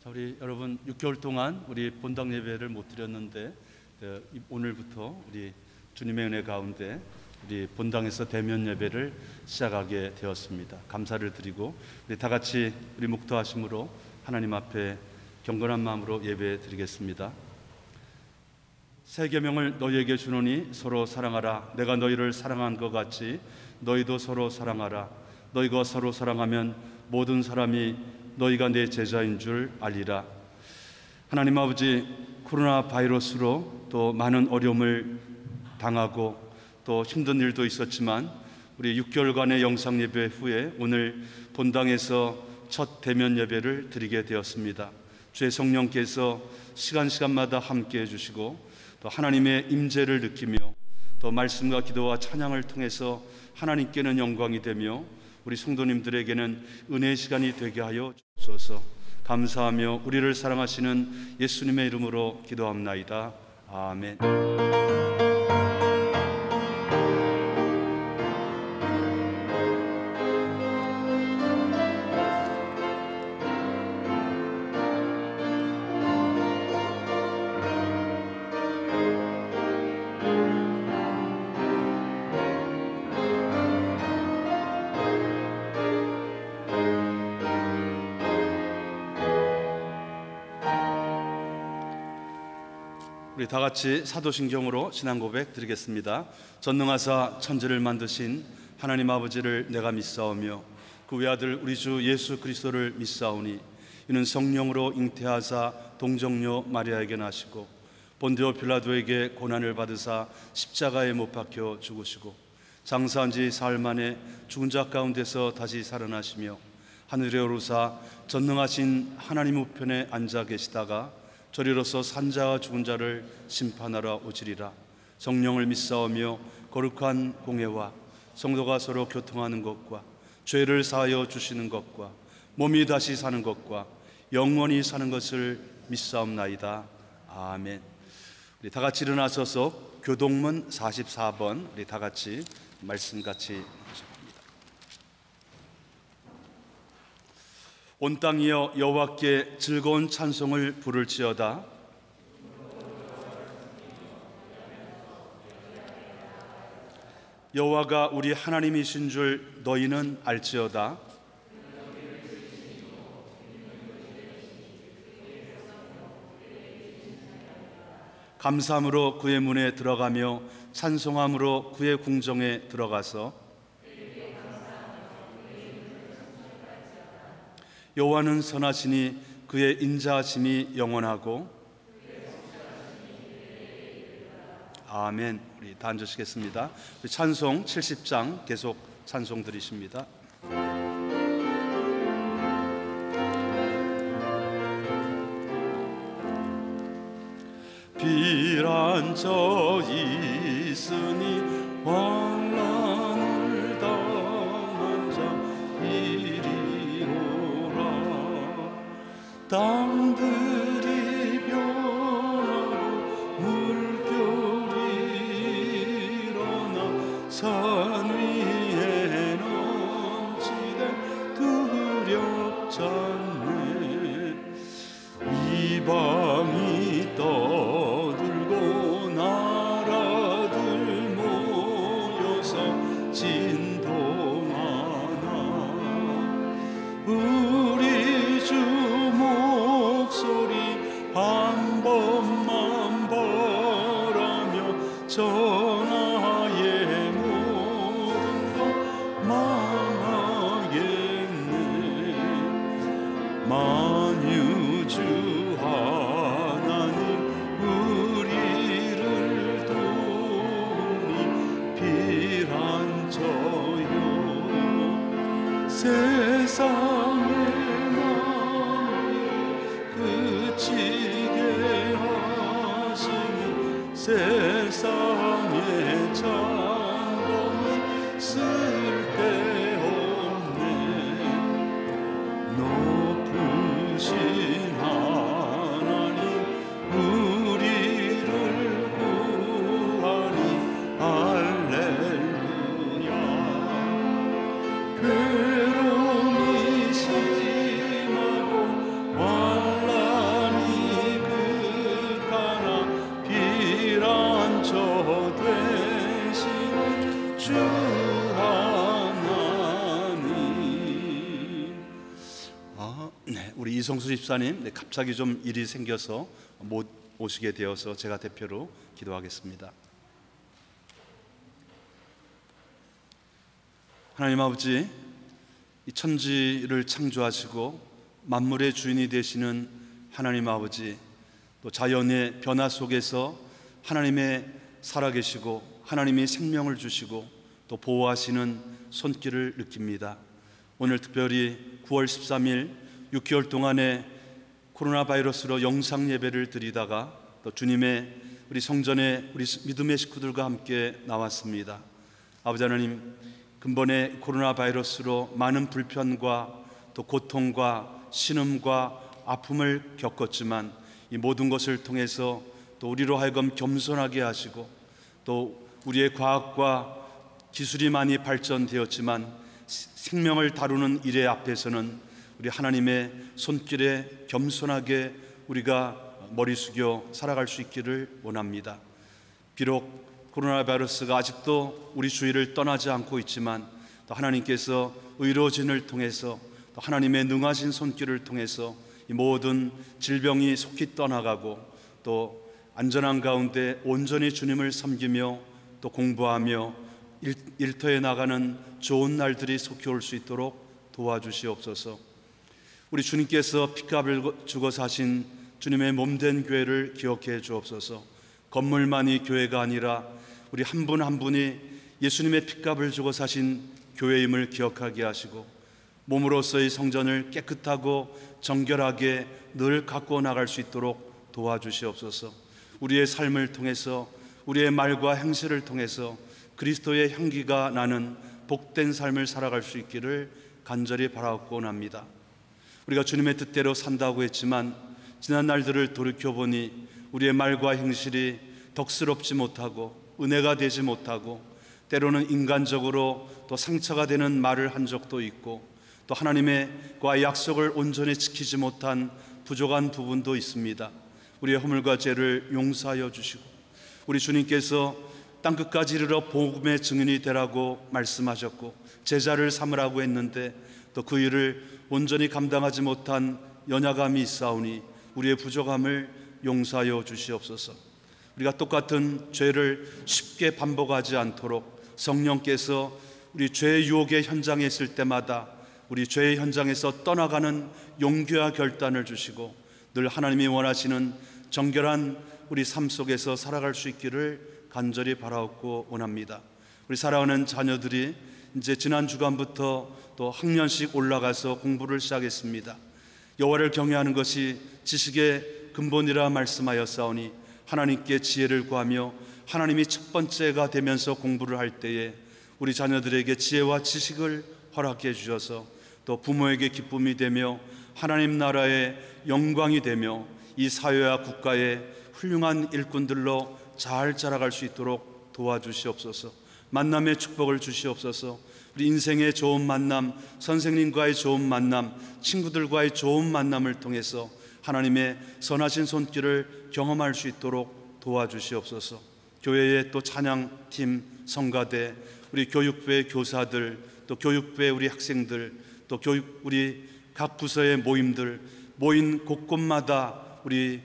자, 우리 여러분 6개월 동안 우리 본당 예배를 못 드렸는데 오늘부터 우리 주님의 은혜 가운데 우리 본당에서 대면 예배를 시작하게 되었습니다. 감사를 드리고 우리 다 같이 우리 묵도하심으로 하나님 앞에 경건한 마음으로 예배 드리겠습니다. 새 계명을 너희에게 주노니 서로 사랑하라. 내가 너희를 사랑한 것 같이 너희도 서로 사랑하라. 너희가 서로 사랑하면 모든 사람이 너희가 내 제자인 줄 알리라. 하나님 아버지, 코로나 바이러스로 또 많은 어려움을 당하고 또 힘든 일도 있었지만 우리 6개월간의 영상 예배 후에 오늘 본당에서 첫 대면 예배를 드리게 되었습니다. 주의 성령께서 시간마다 함께 해주시고 또 하나님의 임재를 느끼며 또 말씀과 기도와 찬양을 통해서 하나님께는 영광이 되며 우리 성도님들에게는 은혜의 시간이 되게 하여 주소서. 감사하며 우리를 사랑하시는 예수님의 이름으로 기도합나이다. 아멘. 우리 다 같이 사도신경으로 신앙 고백 드리겠습니다. 전능하사 천지를 만드신 하나님 아버지를 내가 믿사오며 그 외아들 우리 주 예수 그리스도를 믿사오니 이는 성령으로 잉태하사 동정녀 마리아에게 나시고 본디오 빌라도에게 고난을 받으사 십자가에 못 박혀 죽으시고 장사한 지 사흘 만에 죽은 자 가운데서 다시 살아나시며 하늘에 오르사 전능하신 하나님 우편에 앉아 계시다가 저리로서 산자와 죽은 자를 심판하러 오시리라. 성령을 믿사오며 거룩한 공회와 성도가 서로 교통하는 것과 죄를 사하여 주시는 것과 몸이 다시 사는 것과 영원히 사는 것을 믿사옵나이다. 아멘. 우리 다 같이 일어나서서 교동문 44번 우리 다 같이 말씀 같이 온 땅이여 여호와께 즐거운 찬송을 부를지어다. 여호와가 우리 하나님이신 줄 너희는 알지어다. 감사함으로 그의 문에 들어가며 찬송함으로 그의 궁정에 들어가서 여호와는 선하시니 그의 인자하심이 영원하고. 아멘. 우리 다 앉으시겠습니다. 우리 찬송 70장 계속 찬송 드리십니다. 비란저 있으니 환난을 당한 자 땅들이 변하고 물결이 일어나 산 위에 넘치되 두렵잖네. 이 밤이 떠들고 나라들 모여서 진동하나 우리 주 목소리 한 번만 벌하며 전하의 모든 것 망하겠네. 만유주 하나님 우리를 도우니 피란저여 세상에 그치게 하시니 세상의 장검은 쓸데없네. 높으신 하나님 우리를 구하니 할렐루야. 괴로움이 심하고 환란 우리 이성수 집사님 갑자기 좀 일이 생겨서 못 오시게 되어서 제가 대표로 기도하겠습니다. 하나님 아버지, 이 천지를 창조하시고 만물의 주인이 되시는 하나님 아버지, 또 자연의 변화 속에서 하나님의 살아계시고 하나님이 생명을 주시고 또 보호하시는 손길을 느낍니다. 오늘 특별히 9월 13일 6개월 동안의 코로나 바이러스로 영상 예배를 드리다가 또 주님의 우리 성전에 우리 믿음의 식구들과 함께 나왔습니다. 아버지 하나님, 근본의 코로나 바이러스로 많은 불편과 또 고통과 신음과 아픔을 겪었지만 이 모든 것을 통해서 또 우리로 하여금 겸손하게 하시고 또 우리의 과학과 기술이 많이 발전되었지만 생명을 다루는 일의 앞에서는 우리 하나님의 손길에 겸손하게 우리가 머리 숙여 살아갈 수 있기를 원합니다. 비록 코로나 바이러스가 아직도 우리 주위를 떠나지 않고 있지만 또 하나님께서 의로진을 통해서 또 하나님의 능하신 손길을 통해서 이 모든 질병이 속히 떠나가고 또 안전한 가운데 온전히 주님을 섬기며 또 공부하며 일터에 나가는 좋은 날들이 속히 올 수 있도록 도와주시옵소서. 우리 주님께서 피값을 주고 사신 주님의 몸된 교회를 기억해 주옵소서. 건물만이 교회가 아니라 우리 한 분 한 분이 예수님의 피값을 주고 사신 교회임을 기억하게 하시고 몸으로서의 성전을 깨끗하고 정결하게 늘 갖고 나갈 수 있도록 도와주시옵소서. 우리의 삶을 통해서 우리의 말과 행실을 통해서 그리스도의 향기가 나는 복된 삶을 살아갈 수 있기를 간절히 바라옵고 합니다. 우리가 주님의 뜻대로 산다고 했지만 지난 날들을 돌이켜보니 우리의 말과 행실이 덕스럽지 못하고 은혜가 되지 못하고 때로는 인간적으로 또 상처가 되는 말을 한 적도 있고 또 하나님과의 약속을 온전히 지키지 못한 부족한 부분도 있습니다. 우리의 허물과 죄를 용서하여 주시고 우리 주님께서 땅끝까지 이르러 복음의 증인이 되라고 말씀하셨고 제자를 삼으라고 했는데 또 그 일을 온전히 감당하지 못한 연약함이 있사오니 우리의 부족함을 용서하여 주시옵소서. 우리가 똑같은 죄를 쉽게 반복하지 않도록 성령께서 우리 죄의 유혹의 현장에 있을 때마다 우리 죄의 현장에서 떠나가는 용기와 결단을 주시고 늘 하나님이 원하시는 정결한 우리 삶 속에서 살아갈 수 있기를 간절히 바라옵고 원합니다. 우리 사랑하는 자녀들이 이제 지난 주간부터 또 학년씩 올라가서 공부를 시작했습니다. 여호와를 경외하는 것이 지식의 근본이라 말씀하였사오니 하나님께 지혜를 구하며 하나님이 첫 번째가 되면서 공부를 할 때에 우리 자녀들에게 지혜와 지식을 허락해 주셔서 또 부모에게 기쁨이 되며 하나님 나라의 영광이 되며 이 사회와 국가의 훌륭한 일꾼들로 잘 자라갈 수 있도록 도와주시옵소서. 만남의 축복을 주시옵소서. 우리 인생의 좋은 만남, 선생님과의 좋은 만남, 친구들과의 좋은 만남을 통해서 하나님의 선하신 손길을 경험할 수 있도록 도와주시옵소서. 교회의 또 찬양팀, 성가대, 우리 교육부의 교사들, 또 교육부의 우리 학생들, 또 우리 각 부서의 모임들, 모인 곳곳마다 우리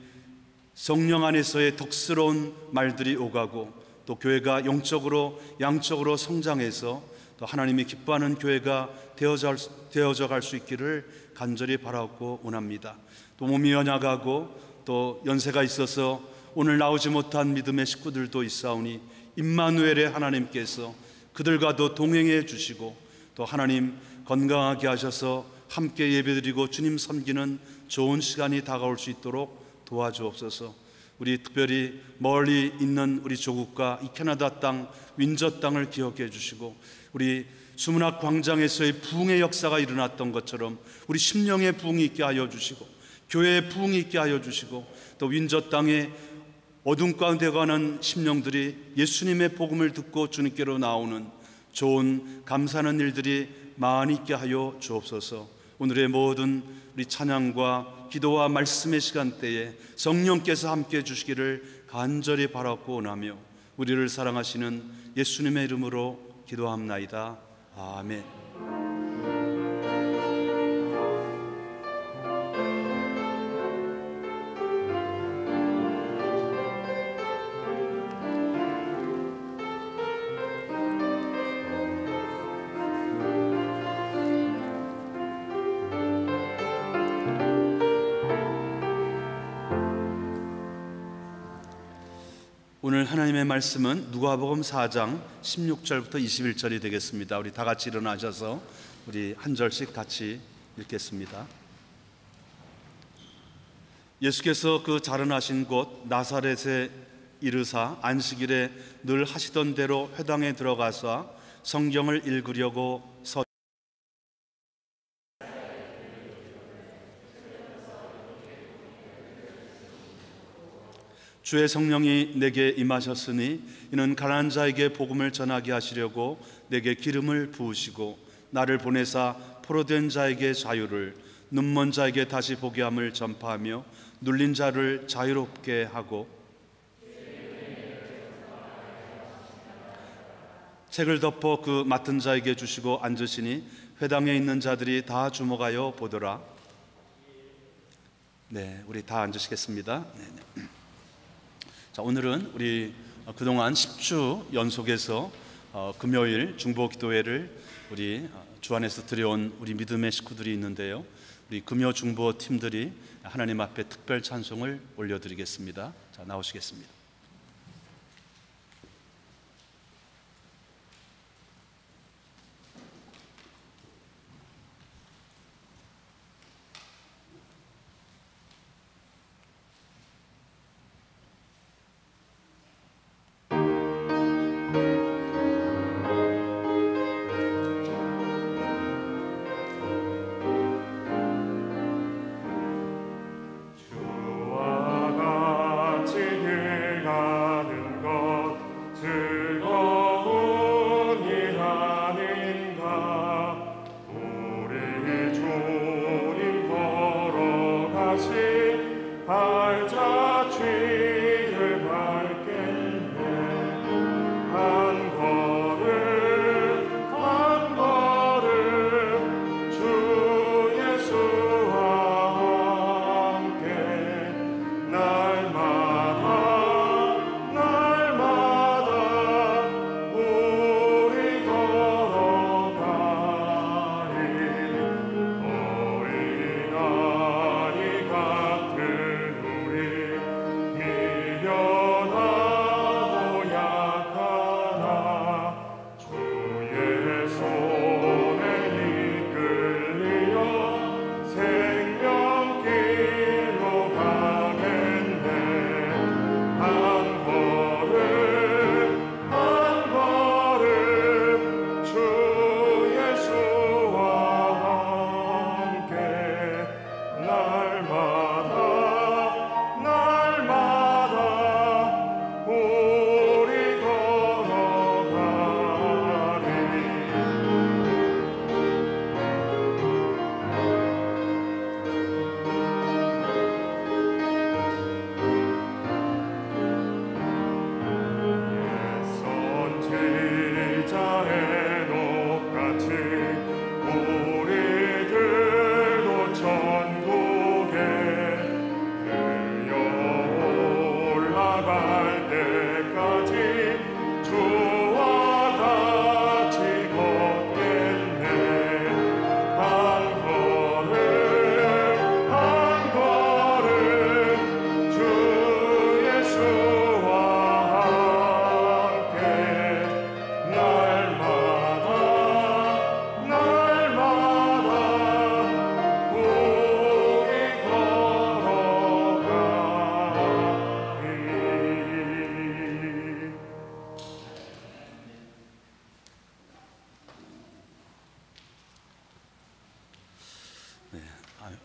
성령 안에서의 덕스러운 말들이 오가고 또 교회가 영적으로 양적으로 성장해서 또 하나님이 기뻐하는 교회가 되어져 갈 수 있기를 간절히 바라고 원합니다. 또 몸이 연약하고 또 연세가 있어서 오늘 나오지 못한 믿음의 식구들도 있사오니 임마누엘의 하나님께서 그들과도 동행해 주시고 또 하나님 건강하게 하셔서 함께 예배드리고 주님 섬기는 좋은 시간이 다가올 수 있도록 도와주옵소서. 우리 특별히 멀리 있는 우리 조국과 이 캐나다 땅, 윈저 땅을 기억해 주시고 우리 수문학 광장에서의 부흥의 역사가 일어났던 것처럼 우리 심령의 부흥이 있게 하여 주시고 교회의 부흥이 있게 하여 주시고 또 윈저 땅에 어둠 가운데 가는 심령들이 예수님의 복음을 듣고 주님께로 나오는 좋은 감사하는 일들이 많이 있게 하여 주옵소서. 오늘의 모든 우리 찬양과 기도와 말씀의 시간대에 성령께서 함께해 주시기를 간절히 바라고 원하며 우리를 사랑하시는 예수님의 이름으로 기도합나이다. 아멘. 오늘 하나님의 말씀은 누가복음 4장 16절부터 21절이 되겠습니다. 우리 다 같이 일어나셔서 우리 한 절씩 같이 읽겠습니다. 예수께서 그 자라나신 곳 나사렛에 이르사 안식일에 늘 하시던 대로 회당에 들어가서 성경을 읽으려고 주의 성령이 내게 임하셨으니 이는 가난한 자에게 복음을 전하게 하시려고 내게 기름을 부으시고 나를 보내사 포로된 자에게 자유를, 눈먼 자에게 다시 보게 함을 전파하며 눌린 자를 자유롭게 하고 책을 덮어 그 맡은 자에게 주시고 앉으시니 회당에 있는 자들이 다 주목하여 보더라. 네, 우리 다 앉으시겠습니다. 네. 자, 오늘은 우리 그동안 10주 연속해서 금요일 중보기도회를 우리 주 안에서 드려온 우리 믿음의 식구들이 있는데요. 우리 금요 중보 팀들이 하나님 앞에 특별 찬송을 올려드리겠습니다. 자, 나오시겠습니다.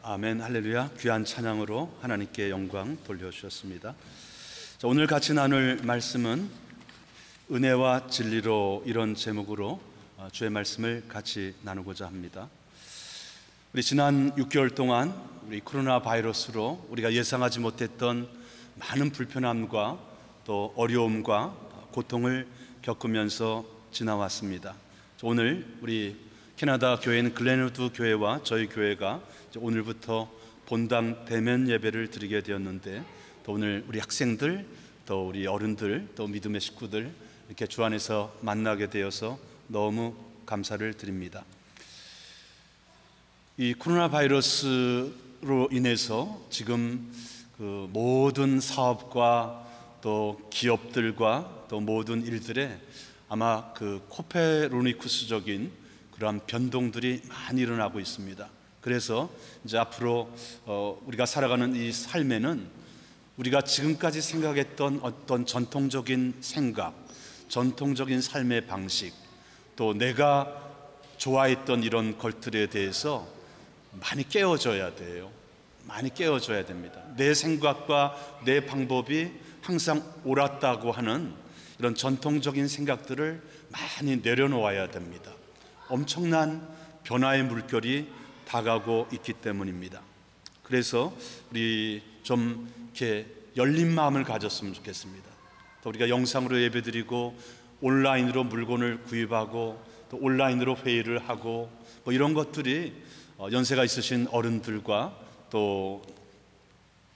아멘, 할렐루야. 귀한 찬양으로 하나님께 영광 돌려주셨습니다. 자, 오늘 같이 나눌 말씀은 은혜와 진리로, 이런 제목으로 주의 말씀을 같이 나누고자 합니다. 우리 지난 6개월 동안 우리 코로나 바이러스로 우리가 예상하지 못했던 많은 불편함과 또 어려움과 고통을 겪으면서 지나왔습니다. 오늘 우리 캐나다 교회인 글렌우드 교회와 저희 교회가 오늘부터 본당 대면 예배를 드리게 되었는데, 또 오늘 우리 학생들, 또 우리 어른들, 또 믿음의 식구들 이렇게 주 안에서 만나게 되어서 너무 감사를 드립니다. 이 코로나 바이러스로 인해서 지금 그 모든 사업과 또 기업들과 또 모든 일들에 아마 그 코페르니쿠스적인 그러한 변동들이 많이 일어나고 있습니다. 그래서 이제 앞으로 우리가 살아가는 이 삶에는 우리가 지금까지 생각했던 어떤 전통적인 생각, 전통적인 삶의 방식, 또 내가 좋아했던 이런 것들에 대해서 많이 깨워져야 돼요. 많이 깨워져야 됩니다. 내 생각과 내 방법이 항상 옳았다고 하는 이런 전통적인 생각들을 많이 내려놓아야 됩니다. 엄청난 변화의 물결이 다가오고 있기 때문입니다. 그래서 우리 좀 이렇게 열린 마음을 가졌으면 좋겠습니다. 또 우리가 영상으로 예배드리고 온라인으로 물건을 구입하고 또 온라인으로 회의를 하고 뭐 이런 것들이 연세가 있으신 어른들과 또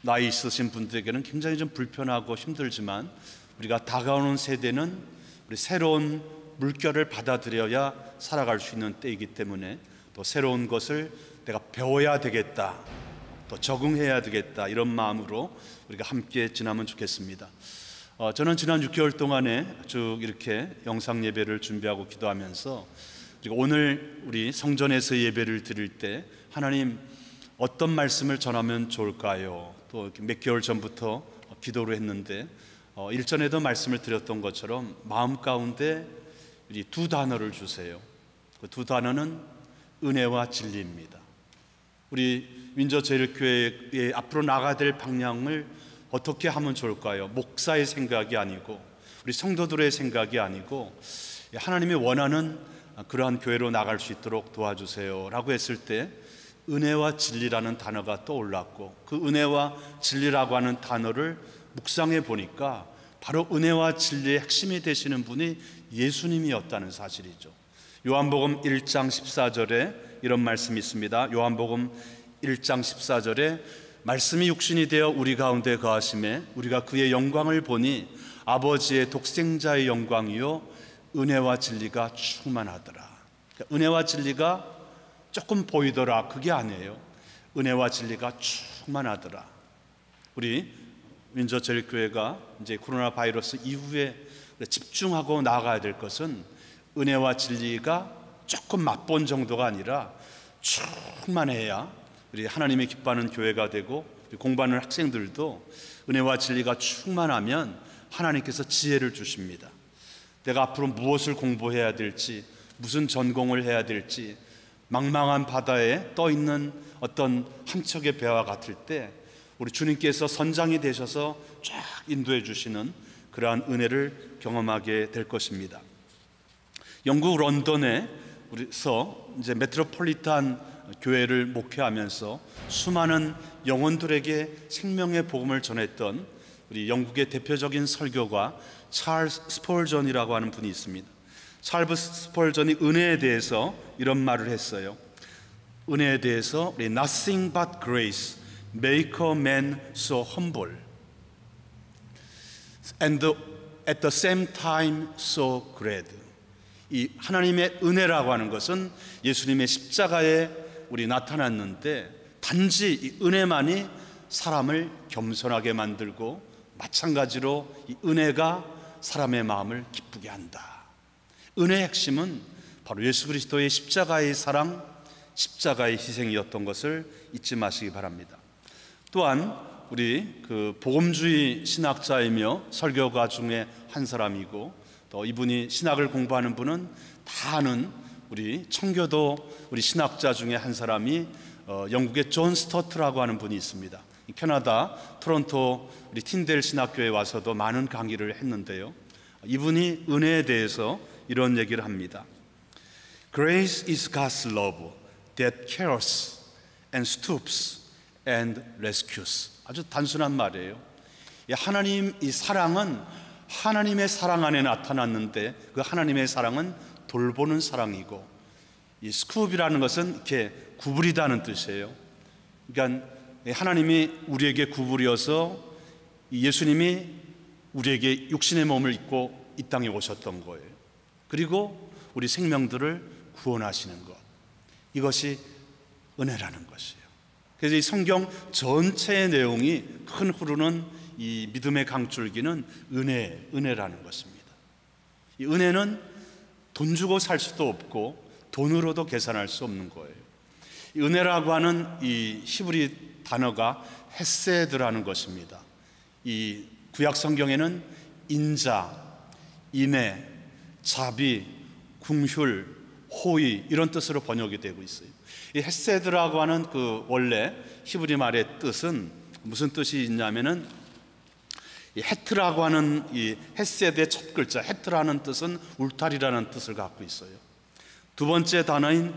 나이 있으신 분들에게는 굉장히 좀 불편하고 힘들지만 우리가 다가오는 세대는 우리 새로운 물결을 받아들여야 살아갈 수 있는 때이기 때문에 또 새로운 것을 내가 배워야 되겠다, 또 적응해야 되겠다, 이런 마음으로 우리가 함께 지나면 좋겠습니다. 저는 지난 6개월 동안에 쭉 이렇게 영상 예배를 준비하고 기도하면서 그리고 오늘 우리 성전에서 예배를 드릴 때 하나님 어떤 말씀을 전하면 좋을까요? 또 몇 개월 전부터 기도를 했는데 일전에도 말씀을 드렸던 것처럼 마음 가운데 이 두 단어를 주세요. 그 두 단어는 은혜와 진리입니다. 우리 윈저제일교회의 앞으로 나가야 될 방향을 어떻게 하면 좋을까요? 목사의 생각이 아니고 우리 성도들의 생각이 아니고 하나님이 원하는 그러한 교회로 나갈 수 있도록 도와주세요 라고 했을 때 은혜와 진리라는 단어가 떠올랐고 그 은혜와 진리라고 하는 단어를 묵상해 보니까 바로 은혜와 진리의 핵심이 되시는 분이 예수님이었다는 사실이죠. 요한복음 1장 14절에 이런 말씀이 있습니다. 요한복음 1장 14절에 말씀이 육신이 되어 우리 가운데 거하심에 우리가 그의 영광을 보니 아버지의 독생자의 영광이요 은혜와 진리가 충만하더라. 그러니까 은혜와 진리가 조금 보이더라, 그게 아니에요. 은혜와 진리가 충만하더라. 우리 윈저제일교회가 이제 코로나 바이러스 이후에 집중하고 나아가야 될 것은 은혜와 진리가 조금 맛본 정도가 아니라 충만해야 우리 하나님이 기뻐하는 교회가 되고 공부하는 학생들도 은혜와 진리가 충만하면 하나님께서 지혜를 주십니다. 내가 앞으로 무엇을 공부해야 될지, 무슨 전공을 해야 될지, 망망한 바다에 떠 있는 어떤 한 척의 배와 같을 때 우리 주님께서 선장이 되셔서 쫙 인도해 주시는 그러한 은혜를 경험하게 될 것입니다. 영국 런던에서 이제 메트로폴리탄 교회를 목회하면서 수많은 영혼들에게 생명의 복음을 전했던 우리 영국의 대표적인 설교가 찰스 스펄전이라고 하는 분이 있습니다. 찰스 스펄전이 은혜에 대해서 이런 말을 했어요. 은혜에 대해서 Nothing but grace make a man so humble and at the same time so great. 이 하나님의 은혜라고 하는 것은 예수님의 십자가에 우리 나타났는데 단지 이 은혜만이 사람을 겸손하게 만들고 마찬가지로 이 은혜가 사람의 마음을 기쁘게 한다. 은혜의 핵심은 바로 예수 그리스도의 십자가의 사랑, 십자가의 희생이었던 것을 잊지 마시기 바랍니다. 또한 우리 그 복음주의 신학자이며 설교가 중에 한 사람이고 또 이분이 신학을 공부하는 분은 다 아는 우리 청교도 우리 신학자 중에 한 사람이 영국의 존 스토트라고 하는 분이 있습니다. 캐나다 토론토 우리 틴델 신학교에 와서도 많은 강의를 했는데요. 이분이 은혜에 대해서 이런 얘기를 합니다. Grace is God's love that cares and stoops and rescues. 아주 단순한 말이에요. 하나님 이 사랑은 하나님의 사랑 안에 나타났는데 그 하나님의 사랑은 돌보는 사랑이고 이 스쿱이라는 것은 이렇게 구부리다는 뜻이에요. 그러니까 하나님이 우리에게 구부려서 예수님이 우리에게 육신의 몸을 입고 이 땅에 오셨던 거예요. 그리고 우리 생명들을 구원하시는 것, 이것이 은혜라는 것이에요. 그래서 이 성경 전체의 내용이 큰 흐르는 이 믿음의 강줄기는 은혜라는 것입니다. 이 은혜는 돈 주고 살 수도 없고 돈으로도 계산할 수 없는 거예요. 이 은혜라고 하는 이 히브리 단어가 헤세드라는 것입니다. 이 구약 성경에는 인자, 인애, 자비, 궁휼, 호의 이런 뜻으로 번역이 되고 있어요. 이 헤세드라고 하는 그 원래 히브리 말의 뜻은 무슨 뜻이 있냐면은 이 헤트라고 하는 이 헤세드의 첫 글자 헤트라는 뜻은 울타리라는 뜻을 갖고 있어요. 두 번째 단어인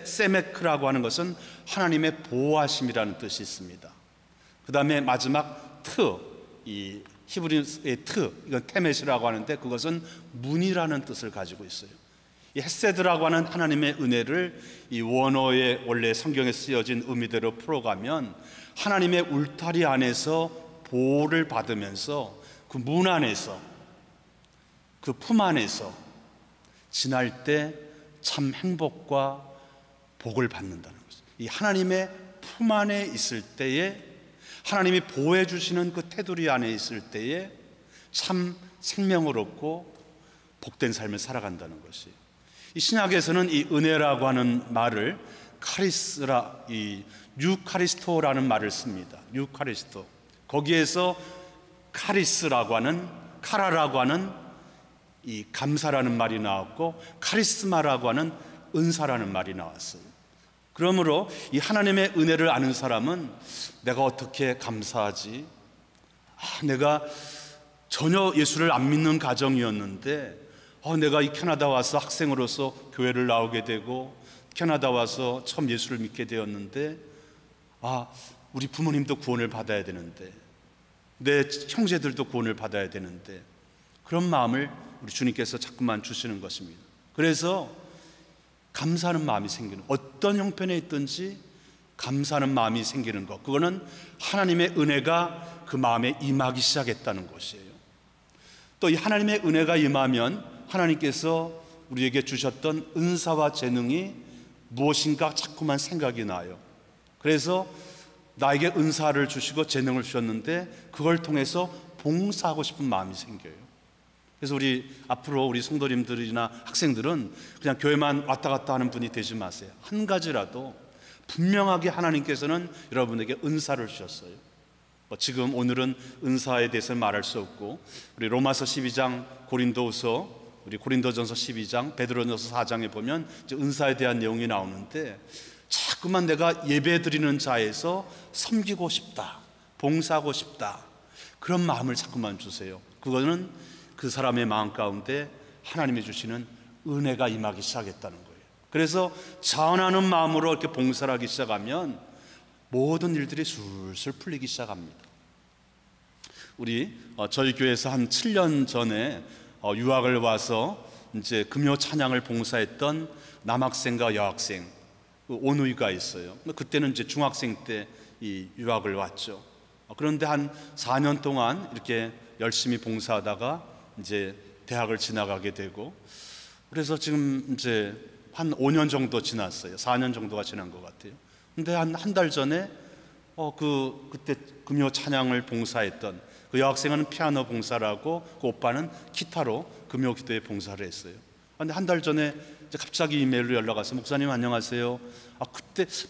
세메크라고 하는 것은 하나님의 보호하심이라는 뜻이 있습니다. 그 다음에 마지막 이 히브리의 이건 테메시라고 하는데 그것은 문이라는 뜻을 가지고 있어요. 이 헤세드라고 하는 하나님의 은혜를 이 원어의 원래 성경에 쓰여진 의미대로 풀어가면 하나님의 울타리 안에서 보호를 받으면서 그 문 안에서 그 품 안에서 지날 때 참 행복과 복을 받는다는 것이죠. 이 하나님의 품 안에 있을 때에 하나님이 보호해 주시는 그 테두리 안에 있을 때에 참 생명을 얻고 복된 삶을 살아간다는 것이. 이 신약에서는 이 은혜라고 하는 말을 이 뉴카리스토라는 말을 씁니다. 뉴카리스토. 거기에서 카라라고 하는 이 감사라는 말이 나왔고 카리스마라고 하는 은사라는 말이 나왔어요. 그러므로 이 하나님의 은혜를 아는 사람은 내가 어떻게 감사하지? 내가 전혀 예수를 안 믿는 가정이었는데 내가 이 캐나다 와서 학생으로서 교회를 나오게 되고 캐나다 와서 처음 예수를 믿게 되었는데 우리 부모님도 구원을 받아야 되는데 내 형제들도 구원을 받아야 되는데 그런 마음을 우리 주님께서 자꾸만 주시는 것입니다. 그래서 감사하는 마음이 생기는, 어떤 형편에 있든지 감사하는 마음이 생기는 것, 그거는 하나님의 은혜가 그 마음에 임하기 시작했다는 것이에요. 또 이 하나님의 은혜가 임하면 하나님께서 우리에게 주셨던 은사와 재능이 무엇인가 자꾸만 생각이 나요. 그래서 나에게 은사를 주시고 재능을 주셨는데 그걸 통해서 봉사하고 싶은 마음이 생겨요. 그래서 앞으로 우리 성도님들이나 학생들은 그냥 교회만 왔다 갔다 하는 분이 되지 마세요. 한 가지라도 분명하게 하나님께서는 여러분에게 은사를 주셨어요. 지금 오늘은 은사에 대해서 말할 수 없고 우리 로마서 12장, 고린도전서 12장, 베드로전서 4장에 보면 이제 은사에 대한 내용이 나오는데 자꾸만 내가 예배드리는 자에서 섬기고 싶다, 봉사하고 싶다, 그런 마음을 자꾸만 주세요. 그거는 그 사람의 마음 가운데 하나님이 주시는 은혜가 임하기 시작했다는 거예요. 그래서 자원하는 마음으로 이렇게 봉사를 하기 시작하면 모든 일들이 술술 풀리기 시작합니다. 저희 교회에서 한 7년 전에 유학을 와서 이제 금요 찬양을 봉사했던 남학생과 여학생 온누이가 있어요. 그때는 이제 중학생 때 이 유학을 왔죠. 그런데 한 4년 동안 이렇게 열심히 봉사하다가 이제 대학을 지나가게 되고, 그래서 지금 이제 한 5년 정도 지났어요. 4년 정도가 지난 것 같아요. 근데 한 달 전에 그때 금요 찬양을 봉사했던 그 여학생은 피아노 봉사를 하고 그 오빠는 기타로 금요 기도에 봉사를 했어요. 근데 한 달 전에 이제 갑자기 이메일로 연락 와서 목사님 안녕하세요.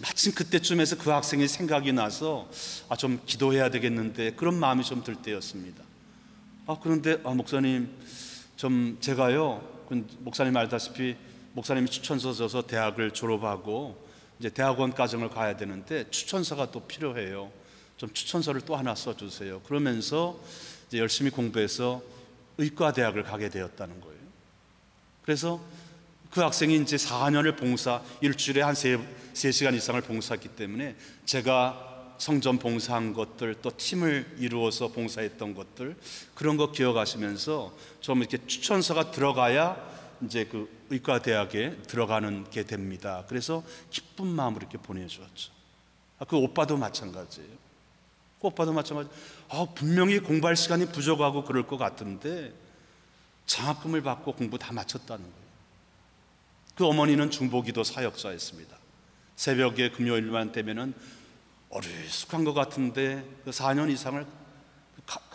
마침 그때쯤에서 그 학생이 생각이 나서 좀 기도해야 되겠는데 그런 마음이 좀 들 때였습니다. 그런데 목사님 제가요, 목사님 알다시피 목사님이 추천서 줘서 대학을 졸업하고 이제 대학원 과정을 가야 되는데 추천서가 또 필요해요. 좀 추천서를 또 하나 써주세요. 그러면서 이제 열심히 공부해서 의과대학을 가게 되었다는 거예요. 그래서 그 학생이 이제 4년을 일주일에 한 3시간 이상을 봉사했기 때문에 제가 성전 봉사한 것들, 또 팀을 이루어서 봉사했던 것들, 그런 거 기억하시면서 좀 이렇게 추천서가 들어가야 이제 그 의과대학에 들어가는 게 됩니다. 그래서 기쁜 마음으로 이렇게 보내주었죠. 그 오빠도 마찬가지예요. 분명히 공부할 시간이 부족하고 그럴 것 같은데 장학금을 받고 공부 다 마쳤다는 거예요. 그 어머니는 중보기도 사역자였습니다. 새벽에 금요일만 되면은 어리숙한 것 같은데 그 4년 이상을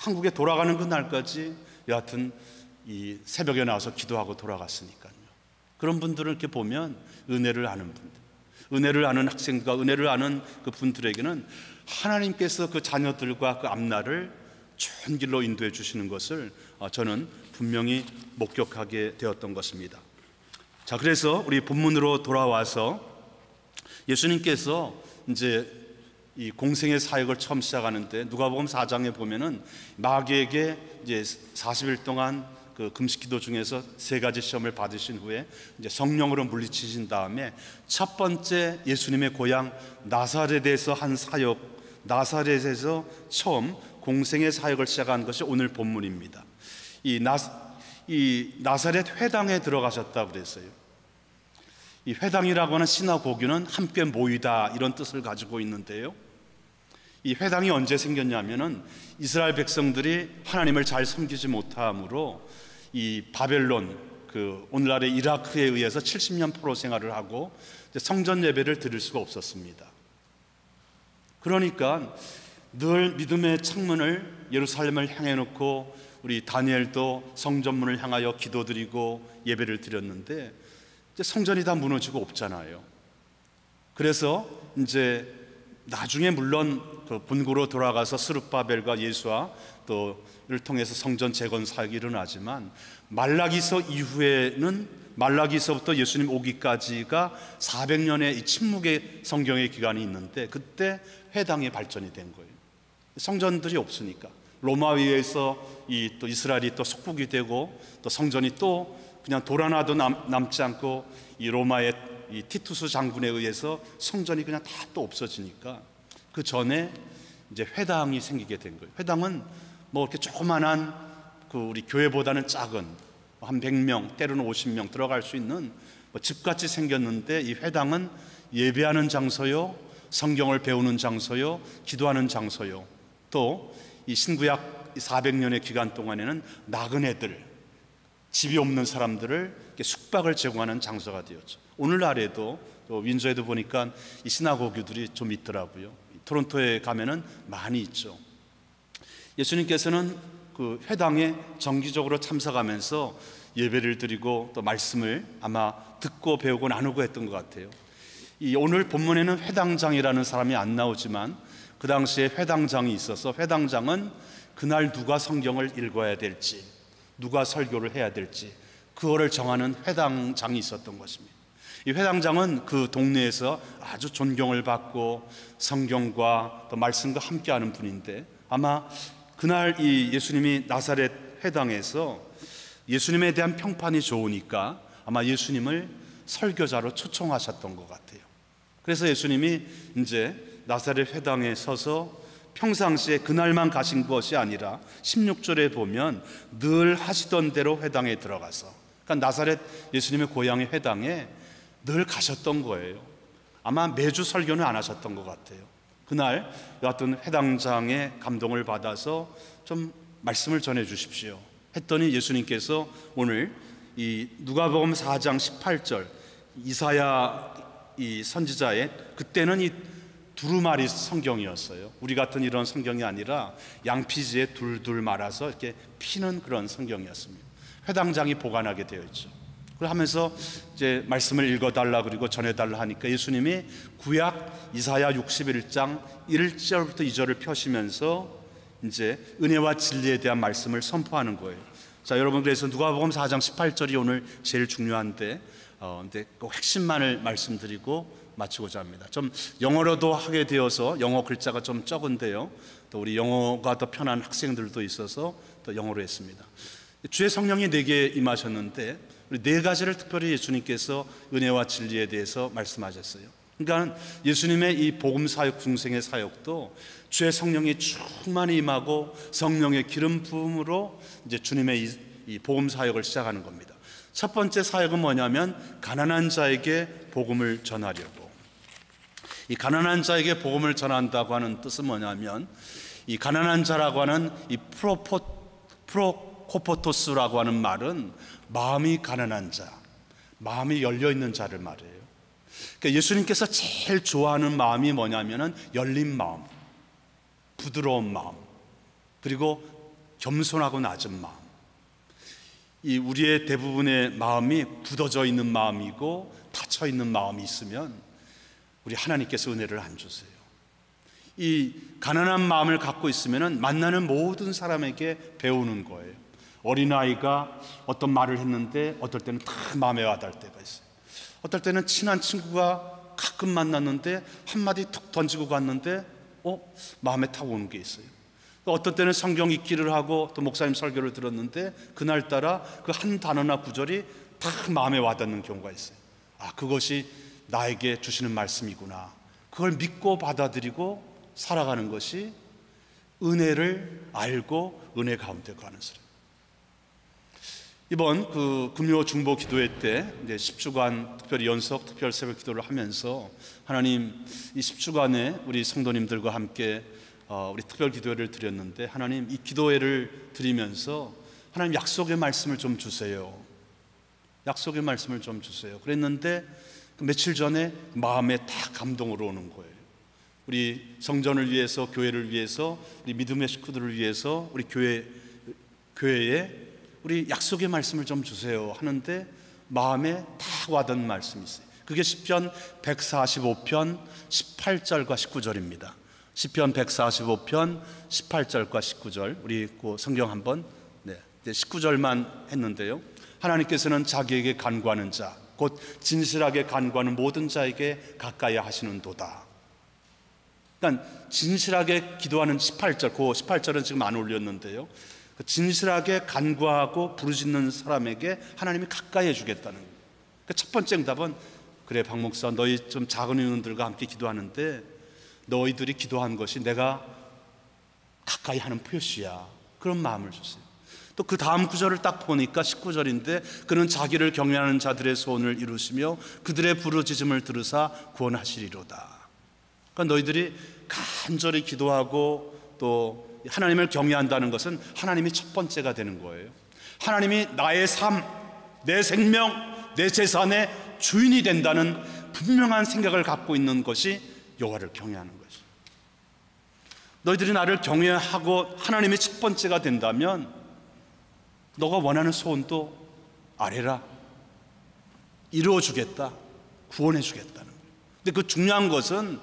한국에 돌아가는 그 날까지 여하튼 이 새벽에 나와서 기도하고 돌아갔으니까요. 그런 분들을 이렇게 보면 은혜를 아는 분들, 은혜를 아는 학생들과 은혜를 아는 그 분들에게는 하나님께서 그 자녀들과 그 앞날을 좋은 길로 인도해 주시는 것을 저는 분명히 목격하게 되었던 것입니다. 자, 그래서 우리 본문으로 돌아와서 예수님께서 이제 이 공생의 사역을 처음 시작하는데 누가복음 4장에 보면은 마귀에게 이제 40일 동안 그 금식기도 중에서 3가지 시험을 받으신 후에 이제 성령으로 물리치신 다음에 첫 번째 예수님의 고향 나사렛에서 한 사역, 나사렛에서 처음 공생의 사역을 시작한 것이 오늘 본문입니다. 이 나사렛 회당에 들어가셨다 그랬어요. 이 회당이라고 하는 시나고기는 함께 모이다 이런 뜻을 가지고 있는데요. 이 회당이 언제 생겼냐면은 이스라엘 백성들이 하나님을 잘 섬기지 못함으로 이 바벨론, 그 오늘날의 이라크에 의해서 70년 포로 생활을 하고 성전 예배를 드릴 수가 없었습니다. 그러니까 늘 믿음의 창문을 예루살렘을 향해 놓고 우리 다니엘도 성전문을 향하여 기도드리고 예배를 드렸는데 이제 성전이 다 무너지고 없잖아요. 그래서 이제 나중에 물론 그 본고로 돌아가서 스룹바벨과 예수와 또를 통해서 성전 재건 사역이 일어나지만 말라기서 이후에는 말라기서부터 예수님 오기까지가 400년의 이 침묵의 성경의 기간이 있는데 그때 회당이 발전이 된 거예요. 성전들이 없으니까 로마에 이 또 이스라엘이 또 속국이 되고 또 성전이 또 그냥 돌 하나도 남지 않고 이 로마의 이 티투스 장군에 의해서 성전이 그냥 다 또 없어지니까 그 전에 이제 회당이 생기게 된 거예요. 회당은 뭐 이렇게 조그만한 그 우리 교회보다는 작은 한 100명 때로는 50명 들어갈 수 있는 뭐 집같이 생겼는데 이 회당은 예배하는 장소요, 성경을 배우는 장소요, 기도하는 장소요. 또 이 신구약 400년의 기간 동안에는 나그네들, 집이 없는 사람들을 숙박을 제공하는 장소가 되었죠. 오늘날에도 또 윈저에도 보니까 이 시나고교들이 좀 있더라고요. 토론토에 가면은 많이 있죠. 예수님께서는 그 회당에 정기적으로 참석하면서 예배를 드리고 또 말씀을 아마 듣고 배우고 나누고 했던 것 같아요. 이 오늘 본문에는 회당장이라는 사람이 안 나오지만 그 당시에 회당장이 있어서 회당장은 그날 누가 성경을 읽어야 될지 누가 설교를 해야 될지 그거를 정하는 회당장이 있었던 것입니다. 이 회당장은 그 동네에서 아주 존경을 받고 성경과 또 말씀과 함께하는 분인데 아마 그날 이 예수님이 나사렛 회당에서 예수님에 대한 평판이 좋으니까 아마 예수님을 설교자로 초청하셨던 것 같아요. 그래서 예수님이 이제 나사렛 회당에 서서 평상시에 그날만 가신 것이 아니라 16절에 보면 늘 하시던 대로 회당에 들어가서 그러니까 나사렛 예수님의 고향의 회당에 늘 가셨던 거예요. 아마 매주 설교는 안 하셨던 것 같아요. 그날 여하튼 회당장의 감동을 받아서 좀 말씀을 전해 주십시오 했더니 예수님께서 오늘 이 누가복음 4장 18절 이사야 이 선지자의 그때는 이 두루마리 성경이었어요. 우리 같은 이런 성경이 아니라 양피지에 둘둘 말아서 이렇게 피는 그런 성경이었습니다. 회당장이 보관하게 되어 있죠. 하면서 이제 말씀을 읽어달라 그리고 전해달라 하니까 예수님이 구약 이사야 61장 1절부터 2절을 펴시면서 이제 은혜와 진리에 대한 말씀을 선포하는 거예요. 자, 여러분, 그래서 누가복음 4장 18절이 오늘 제일 중요한데 근데 꼭 핵심만을 말씀드리고 마치고자 합니다. 좀 영어로도 하게 되어서 영어 글자가 좀 적은데요. 또 우리 영어가 더 편한 학생들도 있어서 또 영어로 했습니다. 주의 성령이 내게 임하셨는데 우리 4가지를 특별히 예수님께서 은혜와 진리에 대해서 말씀하셨어요. 그러니까 예수님의 이 복음 사역 중생의 사역도 주의 성령이 충만히 임하고 성령의 기름 부음으로 이제 주님의 이 복음 사역을 시작하는 겁니다. 첫 번째 사역은 뭐냐면 가난한 자에게 복음을 전하려고. 이 가난한 자에게 복음을 전한다고 하는 뜻은 뭐냐면 이 가난한 자라고 하는 이 프로코포토스라고 하는 말은 마음이 가난한 자, 마음이 열려 있는 자를 말해요. 그러니까 예수님께서 제일 좋아하는 마음이 뭐냐면은 열린 마음, 부드러운 마음, 그리고 겸손하고 낮은 마음, 이 우리의 대부분의 마음이 굳어져 있는 마음이고 닫혀 있는 마음이 있으면 우리 하나님께서 은혜를 안 주세요. 이 가난한 마음을 갖고 있으면 만나는 모든 사람에게 배우는 거예요. 어린아이가 어떤 말을 했는데 어떨 때는 다 마음에 와닿을 때가 있어요. 어떨 때는 친한 친구가 가끔 만났는데 한마디 툭 던지고 갔는데 마음에 타고 오는 게 있어요. 어떨 때는 성경 읽기를 하고 또 목사님 설교를 들었는데 그날따라 그 한 단어나 구절이 다 마음에 와닿는 경우가 있어요. 그것이 나에게 주시는 말씀이구나. 그걸 믿고 받아들이고 살아가는 것이 은혜를 알고 은혜 가운데 가는 사람. 이번 금요 중보 기도회 때 이제 10주간 특별히 연속 특별 새벽 기도를 하면서 하나님, 이 10주간에 우리 성도님들과 함께 우리 특별 기도회를 드렸는데, 하나님 이 기도회를 드리면서 하나님 약속의 말씀을 좀 주세요. 약속의 말씀을 좀 주세요. 그랬는데 며칠 전에 마음에 다 감동으로 오는 거예요. 우리 성전을 위해서, 교회를 위해서, 우리 믿음의 식구들을 위해서 우리 교회에 우리 약속의 말씀을 좀 주세요 하는데 마음에 다 와닿는 말씀이 있어요. 그게 시편 145편 18절과 19절입니다. 시편 145편 18절과 19절, 우리 그 성경 한번 19절만 했는데요. 하나님께서는 자기에게 간구하는 자, 곧 진실하게 간구하는 모든 자에게 가까이 하시는도다. 그러니까 진실하게 기도하는 18절, 그 18절은 지금 안 올렸는데요. 진실하게 간구하고 부르짖는 사람에게 하나님이 가까이 해주겠다는 거예요. 그러니까 첫 번째 응답은, 그래 박 목사, 너희 좀 작은 의원들과 함께 기도하는데 너희들이 기도한 것이 내가 가까이 하는 표시야. 그런 마음을 줬어요. 또 그 다음 구절을 딱 보니까 19절인데, 그는 자기를 경외하는 자들의 소원을 이루시며 그들의 부르짖음을 들으사 구원하시리로다. 그러니까 너희들이 간절히 기도하고 또 하나님을 경외한다는 것은 하나님이 첫 번째가 되는 거예요. 하나님이 나의 삶, 내 생명, 내 재산의 주인이 된다는 분명한 생각을 갖고 있는 것이 여호와를 경외하는 것이. 너희들이 나를 경외하고 하나님이 첫 번째가 된다면 너가 원하는 소원도 아뢰라. 이루어주겠다, 구원해주겠다는 거예요. 근데 그 중요한 것은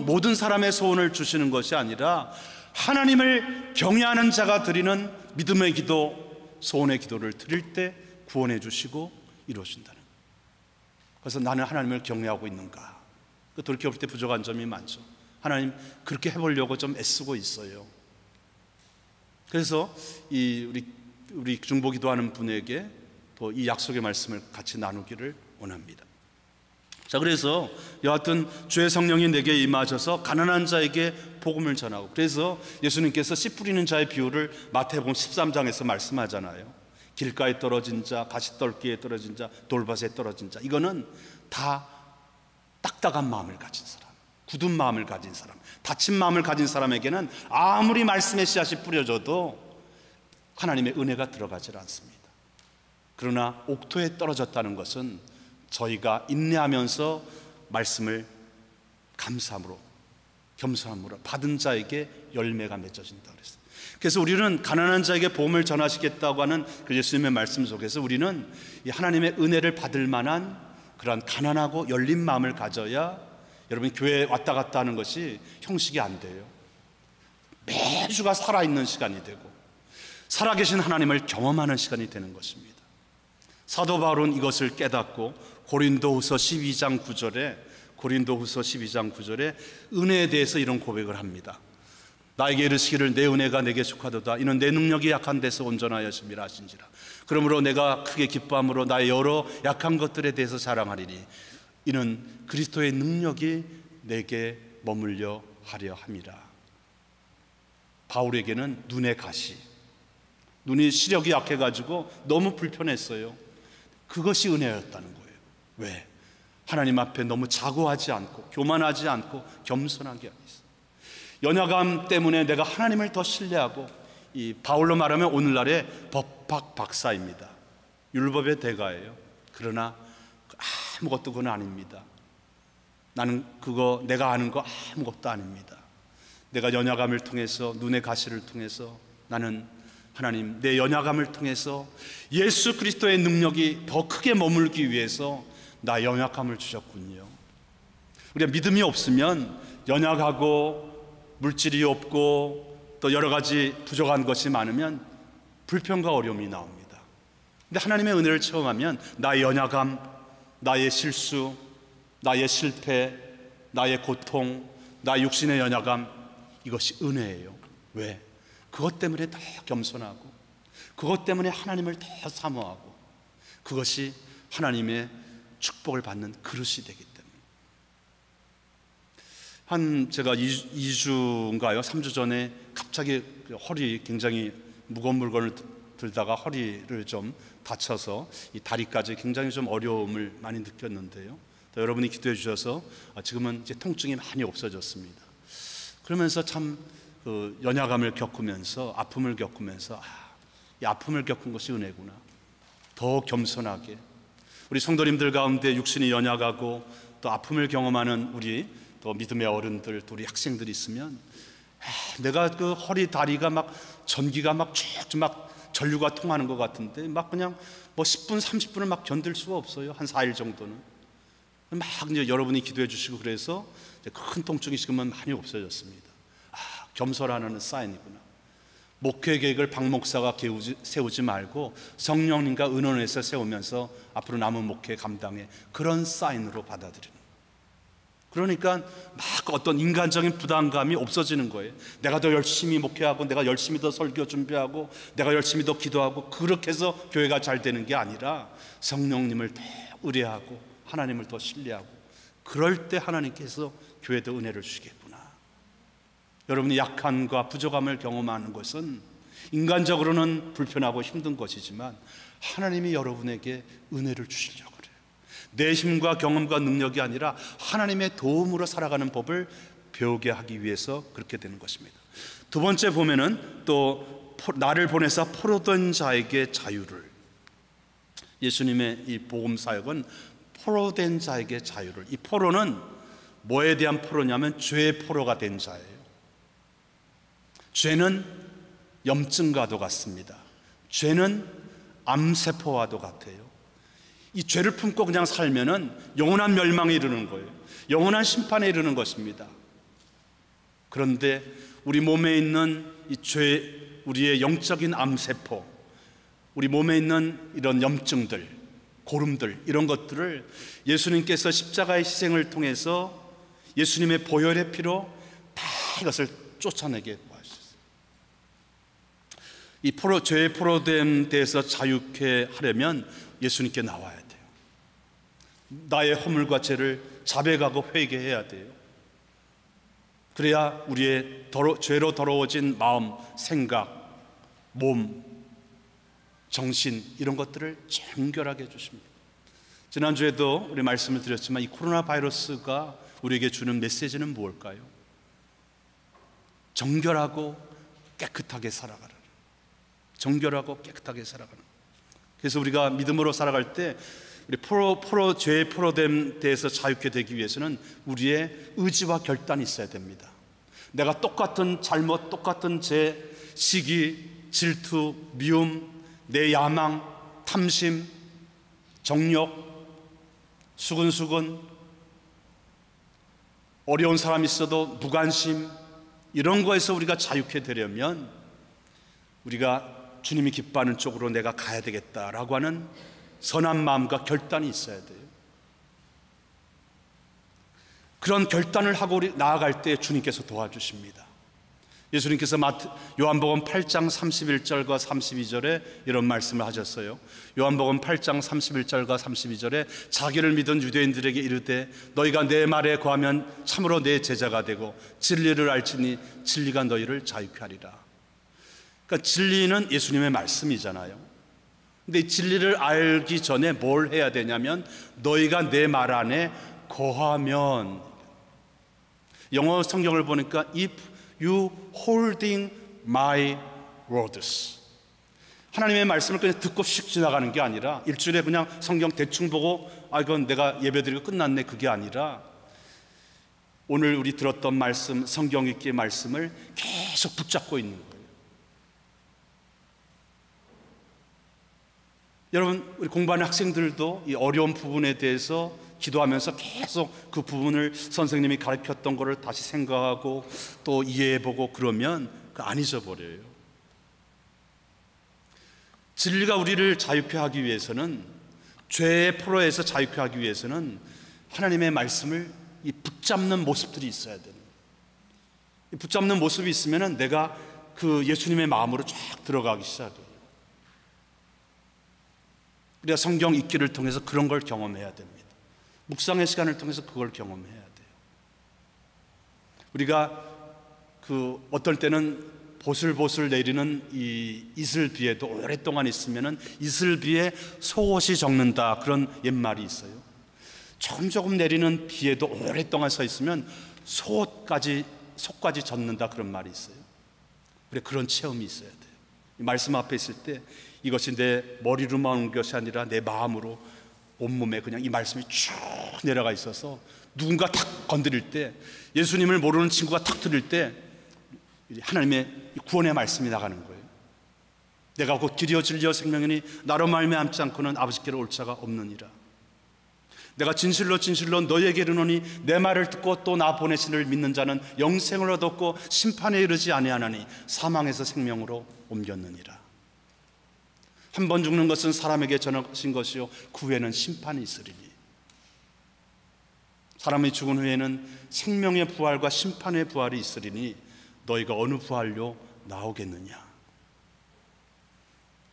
모든 사람의 소원을 주시는 것이 아니라 하나님을 경외하는 자가 드리는 믿음의 기도, 소원의 기도를 드릴 때 구원해 주시고 이루어진다는 거예요. 그래서 나는 하나님을 경외하고 있는가? 돌이켜볼 때 부족한 점이 많죠. 하나님, 그렇게 해보려고 좀 애쓰고 있어요. 그래서 우리 중보 기도하는 분에게 또 이 약속의 말씀을 같이 나누기를 원합니다. 자, 그래서 여하튼 주의 성령이 내게 임하셔서 가난한 자에게 복음을 전하고, 그래서 예수님께서 씨 뿌리는 자의 비유를 마태복음 13장에서 말씀하잖아요. 길가에 떨어진 자, 가시떨기에 떨어진 자, 돌밭에 떨어진 자, 이거는 다 딱딱한 마음을 가진 사람, 굳은 마음을 가진 사람, 다친 마음을 가진 사람에게는 아무리 말씀의 씨앗이 뿌려져도 하나님의 은혜가 들어가질 않습니다. 그러나 옥토에 떨어졌다는 것은 저희가 인내하면서 말씀을 감사함으로, 겸손함으로 받은 자에게 열매가 맺어진다 그랬어요. 그래서 우리는 가난한 자에게 복음을 전하시겠다고 하는 그 예수님의 말씀 속에서 우리는 이 하나님의 은혜를 받을 만한 그러한 가난하고 열린 마음을 가져야, 여러분 교회에 왔다 갔다 하는 것이 형식이 안 돼요. 매주가 살아있는 시간이 되고 살아계신 하나님을 경험하는 시간이 되는 것입니다. 사도 바울은 이것을 깨닫고 고린도후서 12장 9절에 은혜에 대해서 이런 고백을 합니다. 나에게 이르시기를 내 은혜가 내게 속하도다. 이는 내 능력이 약한 데서 온전하여 심이라 하신지라. 그러므로 내가 크게 기뻐함으로 나의 여러 약한 것들에 대해서 자랑하리니 이는 그리스도의 능력이 내게 머물려 하려 함이라. 바울에게는 눈의 가시, 눈이 시력이 약해가지고 너무 불편했어요. 그것이 은혜였다는 거예요. 왜? 하나님 앞에 너무 자고하지 않고 교만하지 않고 겸손하게 하기 위해서. 연약함 때문에 내가 하나님을 더 신뢰하고, 이 바울로 말하면 오늘날의 법학 박사입니다. 율법의 대가예요. 그러나 아무것도 그건 아닙니다. 나는 내가 아는 거 아무것도 아닙니다. 내가 연약함을 통해서, 눈의 가시를 통해서 나는 하나님, 내 연약함을 통해서 예수 그리스도의 능력이 더 크게 머물기 위해서 나 연약함을 주셨군요. 우리가 믿음이 없으면 연약하고 물질이 없고 또 여러 가지 부족한 것이 많으면 불평과 어려움이 나옵니다. 근데 하나님의 은혜를 체험하면 나의 연약함, 나의 실수, 나의 실패, 나의 고통, 나의 육신의 연약함, 이것이 은혜예요. 왜? 그것 때문에 더 겸손하고, 그것 때문에 하나님을 더 사모하고, 그것이 하나님의 축복을 받는 그릇이 되기 때문에. 제가 2주인가요? 3주 전에 갑자기 허리, 굉장히 무거운 물건을 들다가 허리를 좀 다쳐서 이 다리까지 굉장히 좀 어려움을 많이 느꼈는데요. 또 여러분이 기도해 주셔서 지금은 이제 통증이 많이 없어졌습니다. 그러면서 참 연약함을 겪으면서, 아픔을 겪으면서 이 아픔을 겪은 것이 은혜구나. 더 겸손하게 우리 성도님들 가운데 육신이 연약하고 또 아픔을 경험하는 우리 또 믿음의 어른들, 또 우리 학생들이 있으면 내가 그 허리 다리가 막 전기가 막 쭉 막 전류가 통하는 것 같은데 막 그냥 뭐 10분 30분을 막 견딜 수가 없어요. 한 4일 정도는 막 이제 여러분이 기도해 주시고 그래서 이제 큰 통증이 지금은 많이 없어졌습니다. 겸손하는 사인이구나. 목회 계획을 박 목사가 세우지 말고 성령님과 의논해서 세우면서 앞으로 남은 목회 감당해, 그런 사인으로 받아들이는. 그러니까 막 어떤 인간적인 부담감이 없어지는 거예요. 내가 더 열심히 목회하고, 내가 열심히 더 설교 준비하고, 내가 열심히 더 기도하고, 그렇게 해서 교회가 잘 되는 게 아니라 성령님을 더 의뢰하고 하나님을 더 신뢰하고, 그럴 때 하나님께서 교회에 더 은혜를 주시겠구나. 여러분이 약함과 부족함을 경험하는 것은 인간적으로는 불편하고 힘든 것이지만 하나님이 여러분에게 은혜를 주시려고 그래요. 내 힘과 경험과 능력이 아니라 하나님의 도움으로 살아가는 법을 배우게 하기 위해서 그렇게 되는 것입니다. 두 번째 보면은 또 나를 보내사 포로된 자에게 자유를, 예수님의 이 복음 사역은 포로된 자에게 자유를, 이 포로는 뭐에 대한 포로냐면 죄의 포로가 된 자예요. 죄는 염증과도 같습니다. 죄는 암세포와도 같아요. 이 죄를 품고 그냥 살면은 영원한 멸망에 이르는 거예요. 영원한 심판에 이르는 것입니다. 그런데 우리 몸에 있는 이 죄, 우리의 영적인 암세포, 우리 몸에 있는 이런 염증들, 고름들, 이런 것들을 예수님께서 십자가의 희생을 통해서 예수님의 보혈의 피로 다 이것을 쫓아내게 하셨어요. 이 죄의 포로됨 데에서 자유케 하려면 예수님께 나와야 돼요. 나의 허물과 죄를 자백하고 회개해야 돼요. 그래야 우리의 죄로 더러워진 마음, 생각, 몸, 정신, 이런 것들을 정결하게 해주십니다. 지난주에도 우리 말씀을 드렸지만 이 코로나 바이러스가 우리에게 주는 메시지는 무엇일까요? 정결하고 깨끗하게 살아가라. 정결하고 깨끗하게 살아가는. 그래서 우리가 믿음으로 살아갈 때 우리 죄의 포로됨 데에서 자유케 되기 위해서는 우리의 의지와 결단이 있어야 됩니다. 내가 똑같은 잘못, 똑같은 죄, 시기, 질투, 미움, 내 야망, 탐심, 정욕, 수근수근, 어려운 사람이 있어도 무관심, 이런 거에서 우리가 자유케 되려면 우리가 주님이 기뻐하는 쪽으로 내가 가야 되겠다라고 하는 선한 마음과 결단이 있어야 돼요. 그런 결단을 하고 우리 나아갈 때 주님께서 도와주십니다. 예수님께서 요한복음 8장 31절과 32절에 이런 말씀을 하셨어요. 요한복음 8장 31절과 32절에 자기를 믿은 유대인들에게 이르되 너희가 내 말에 거하면 참으로 내 제자가 되고 진리를 알지니 진리가 너희를 자유케 하리라. 그러니까 진리는 예수님의 말씀이잖아요. 근데 이 진리를 알기 전에 뭘 해야 되냐면 너희가 내 말 안에 거하면, 영어 성경을 보니까 if you holding my words, 하나님의 말씀을 그냥 듣고 씩 지나가는 게 아니라 일주일에 그냥 성경 대충 보고 이건 내가 예배드리고 끝났네, 그게 아니라 오늘 우리 들었던 말씀, 성경 읽기의 말씀을 계속 붙잡고 있는 거예요. 여러분, 우리 공부하는 학생들도 이 어려운 부분에 대해서 기도하면서 계속 그 부분을 선생님이 가르쳤던 것을 다시 생각하고 또 이해해보고 그러면 안 잊어버려요. 진리가 우리를 자유케 하기 위해서는, 죄의 포로에서 자유케 하기 위해서는 하나님의 말씀을 이 붙잡는 모습들이 있어야 되는, 이 붙잡는 모습이 있으면 내가 그 예수님의 마음으로 쫙 들어가기 시작해요. 우리가 성경 읽기를 통해서 그런 걸 경험해야 됩니다. 묵상의 시간을 통해서 그걸 경험해야 돼요. 우리가 그 어떨 때는 보슬보슬 내리는 이 이슬비에도 오랫동안 있으면은 이슬비에 속옷이 적는다, 그런 옛말이 있어요. 조금 내리는 비에도 오랫동안 서 있으면 속까지 젖는다, 그런 말이 있어요. 우리 그런 체험이 있어야 돼요. 말씀 앞에 있을 때 이것이 내 머리로만 온 것이 아니라 내 마음으로 온몸에 그냥 이 말씀이 쭉 내려가 있어서 누군가 탁 건드릴 때, 예수님을 모르는 친구가 탁 들을 때 하나님의 구원의 말씀이 나가는 거예요. 내가 곧 길이요 진리요 생명이니 나로 말미암지 않고는 아버지께로 올 자가 없느니라. 내가 진실로 너희에게 이르노니 내 말을 듣고 또 나 보내신 이를 믿는 자는 영생을 얻었고 심판에 이르지 아니하나니 사망에서 생명으로 옮겼느니라. 한 번 죽는 것은 사람에게 정하신 것이요 그 후에는 심판이 있으리니, 사람이 죽은 후에는 생명의 부활과 심판의 부활이 있으리니 너희가 어느 부활로 나오겠느냐.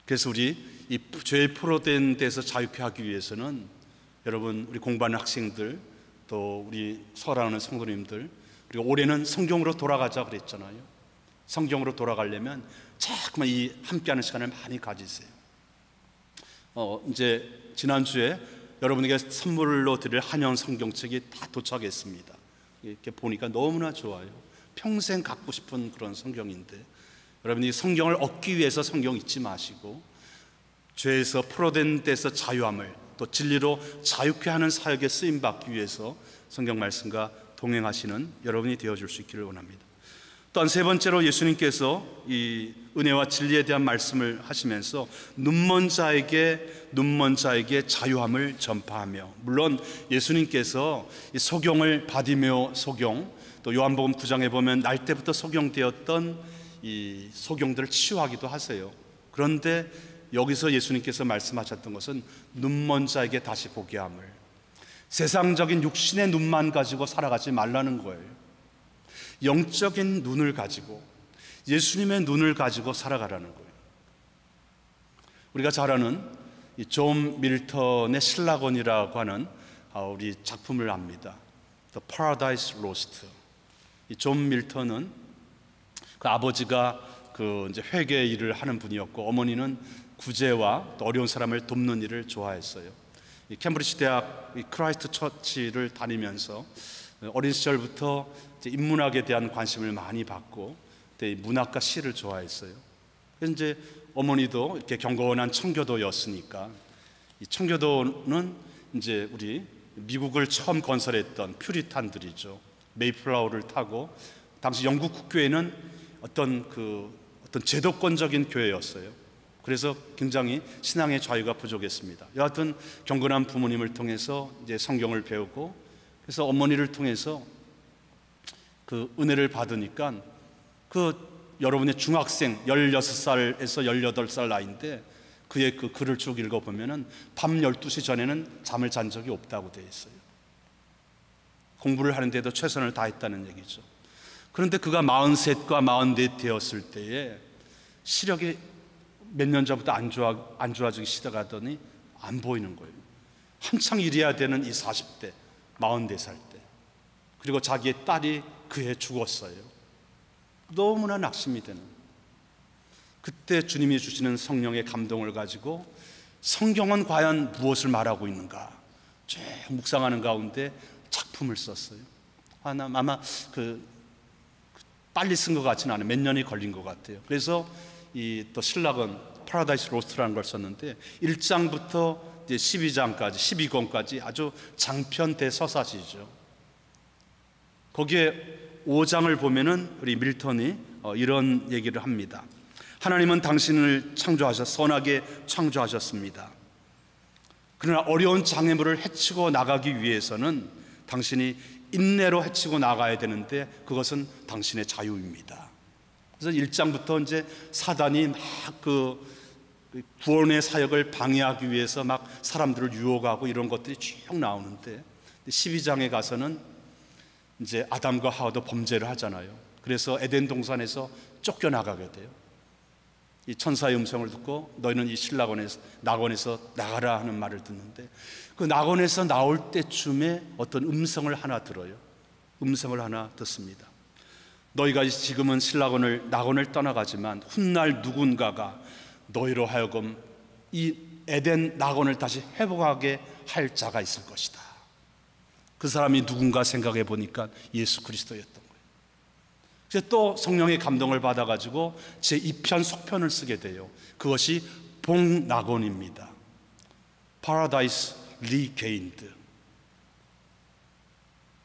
그래서 우리 이 죄의 포로된 데서 자유케 하기 위해서는, 여러분, 우리 공부하는 학생들, 또 우리 사랑하는 성도님들, 우리가 올해는 성경으로 돌아가자 그랬잖아요. 성경으로 돌아가려면 자꾸만 이 함께하는 시간을 많이 가지세요. 이제 지난주에 여러분에게 선물로 드릴 한영 성경책이 다 도착했습니다. 이렇게 보니까 너무나 좋아요. 평생 갖고 싶은 그런 성경인데, 여러분이 성경을 얻기 위해서 성경 읽지 마시고 죄에서 포로된 데서 자유함을, 또 진리로 자유케 하는 사역에 쓰임받기 위해서 성경 말씀과 동행하시는 여러분이 되어줄 수 있기를 원합니다. 또한 세 번째로, 예수님께서 이 은혜와 진리에 대한 말씀을 하시면서 눈먼 자에게 자유함을 전파하며, 물론 예수님께서 이 소경을 바디메오 소경, 또 요한복음 9장에 보면 날 때부터 소경되었던 이 소경들을 치유하기도 하세요. 그런데 여기서 예수님께서 말씀하셨던 것은 눈먼 자에게 다시 보게 함을, 세상적인 육신의 눈만 가지고 살아가지 말라는 거예요. 영적인 눈을 가지고, 예수님의 눈을 가지고 살아가라는 거예요. 우리가 잘 아는 이 존 밀턴의 신라곤이라고 하는 우리 작품을 압니다. The Paradise Lost. 이 존 밀턴은 그 아버지가 그 이제 회계 일을 하는 분이었고, 어머니는 구제와 또 어려운 사람을 돕는 일을 좋아했어요. 이 캠브리지 대학 이 크라이스트 처치를 다니면서 어린 시절부터 이제 인문학에 대한 관심을 많이 받고, 그때 문학과 시를 좋아했어요. 그래서 이제 어머니도 이렇게 경건한 청교도였으니까, 이 청교도는 이제 우리 미국을 처음 건설했던 퓨리탄들이죠. 메이플라워를 타고, 당시 영국 국교회는 어떤 제도권적인 교회였어요. 그래서 굉장히 신앙의 자유가 부족했습니다. 여하튼 경건한 부모님을 통해서 이제 성경을 배우고, 그래서 어머니를 통해서 그 은혜를 받으니까, 여러분의 중학생 16살에서 18살 나이인데 그의 그 글을 쭉 읽어보면은 밤 12시 전에는 잠을 잔 적이 없다고 되어 있어요. 공부를 하는데도 최선을 다했다는 얘기죠. 그런데 그가 43과 44 되었을 때에 시력이 몇 년 전부터 안 좋아지기 시작하더니 안 보이는 거예요. 한창 일해야 되는 이 40대, 44살 때. 그리고 자기의 딸이 그해 죽었어요. 너무나 낙심이 되는. 그때 주님이 주시는 성령의 감동을 가지고 성경은 과연 무엇을 말하고 있는가 쭉 묵상하는 가운데 작품을 썼어요. 아마 빨리 쓴 것 같지는 않아요. 몇 년이 걸린 것 같아요. 그래서 또 신락은 파라다이스 로스트라는 걸 썼는데 1장부터 12장까지 12권까지 아주 장편 대서사시죠. 거기에 5장을 보면은 우리 밀턴이 이런 얘기를 합니다. 하나님은 당신을 선하게 창조하셨습니다. 그러나 어려운 장애물을 헤치고 나가기 위해서는 당신이 인내로 헤치고 나가야 되는데 그것은 당신의 자유입니다. 그래서 1장부터 이제 사단이 막 그 구원의 사역을 방해하기 위해서 막 사람들을 유혹하고 이런 것들이 쭉 나오는데 12장에 가서는 이제 아담과 하와도 범죄를 하잖아요. 그래서 에덴 동산에서 쫓겨나가게 돼요. 이 천사의 음성을 듣고 너희는 이 낙원에서 나가라 하는 말을 듣는데 그 낙원에서 나올 때쯤에 어떤 음성을 하나 들어요. 음성을 하나 듣습니다. 너희가 지금은 낙원을 떠나가지만 훗날 누군가가 너희로 하여금 이 에덴 낙원을 다시 회복하게 할 자가 있을 것이다. 그 사람이 누군가 생각해 보니까 예수 그리스도였던 거예요. 그래서 또 성령의 감동을 받아가지고 제 2편 속편을 쓰게 돼요. 그것이 복낙원입니다. Paradise Regained.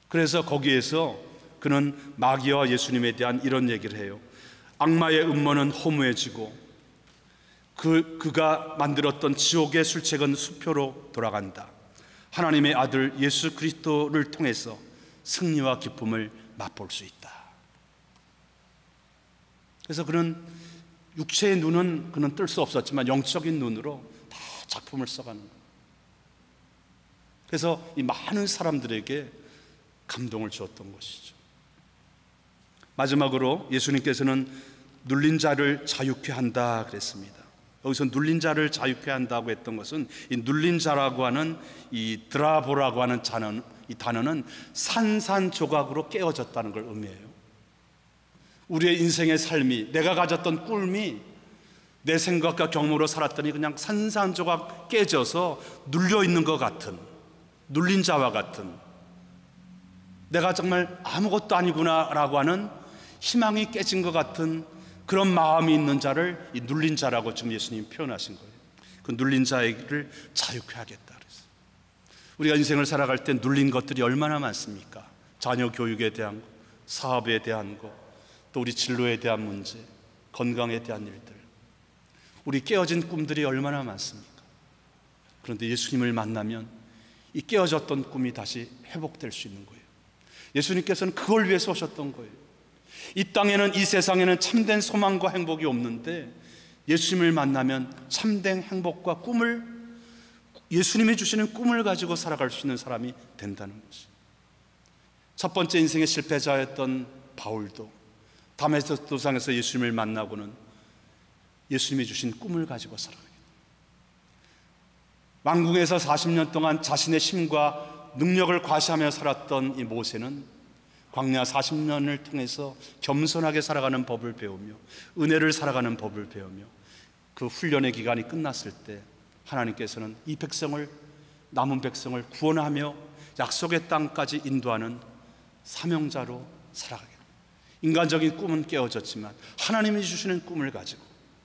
그래서 거기에서 그는 마귀와 예수님에 대한 이런 얘기를 해요. 악마의 음모는 허무해지고 그가 만들었던 지옥의 술책은 수표로 돌아간다. 하나님의 아들 예수 그리스도를 통해서 승리와 기쁨을 맛볼 수 있다. 그래서 그는 육체의 눈은 그는 뜰 수 없었지만 영적인 눈으로 다 작품을 써가는 거예요. 그래서 이 많은 사람들에게 감동을 주었던 것이죠. 마지막으로 예수님께서는 눌린 자를 자유케 한다 그랬습니다. 여기서 눌린 자를 자유케 한다고 했던 것은 이 눌린 자라고 하는 이 드라보라고 하는 이 단어는 산산조각으로 깨어졌다는 걸 의미해요. 우리의 인생의 삶이, 내가 가졌던 꿈이 내 생각과 경험으로 살았더니 그냥 산산조각 깨져서 눌려있는 것 같은, 눌린 자와 같은, 내가 정말 아무것도 아니구나 라고 하는 희망이 깨진 것 같은 그런 마음이 있는 자를 이 눌린 자라고 지금 예수님이 표현하신 거예요. 그 눌린 자를 자유케 하겠다 그래서 우리가 인생을 살아갈 때 눌린 것들이 얼마나 많습니까? 자녀 교육에 대한 것, 사업에 대한 것, 또 우리 진로에 대한 문제, 건강에 대한 일들, 우리 깨어진 꿈들이 얼마나 많습니까? 그런데 예수님을 만나면 이 깨어졌던 꿈이 다시 회복될 수 있는 거예요. 예수님께서는 그걸 위해서 오셨던 거예요. 이 땅에는, 이 세상에는 참된 소망과 행복이 없는데 예수님을 만나면 참된 행복과 꿈을, 예수님이 주시는 꿈을 가지고 살아갈 수 있는 사람이 된다는 것이. 첫 번째 인생의 실패자였던 바울도 다메섹 도상에서 예수님을 만나고는 예수님이 주신 꿈을 가지고 살아가게 됩니다. 왕궁에서 40년 동안 자신의 힘과 능력을 과시하며 살았던 이 모세는 광야 40년을 통해서 겸손하게 살아가는 법을 배우며 은혜를 살아가는 법을 배우며 그 훈련의 기간이 끝났을 때 하나님께서는 이 백성을, 남은 백성을 구원하며 약속의 땅까지 인도하는 사명자로 살아가게 됩니다. 인간적인 꿈은 깨어졌지만 하나님이 주시는 꿈을 가지고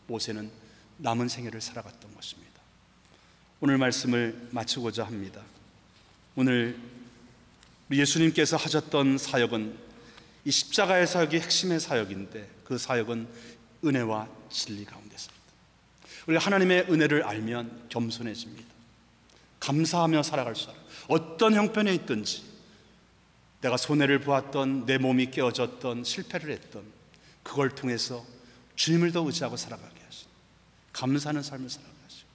모세는 남은 생애를 살아갔던 것입니다. 오늘 말씀을 마치고자 합니다. 오늘 예수님께서 하셨던 사역은 이 십자가의 사역이 핵심의 사역인데 그 사역은 은혜와 진리 가운데서입니다. 우리가 하나님의 은혜를 알면 겸손해집니다. 감사하며 살아갈 수 알아요. 어떤 형편에 있든지 내가 손해를 보았던, 내 몸이 깨어졌던, 실패를 했던 그걸 통해서 주님을 더 의지하고 살아가게 하시고 감사하는 삶을 살아가게 하시고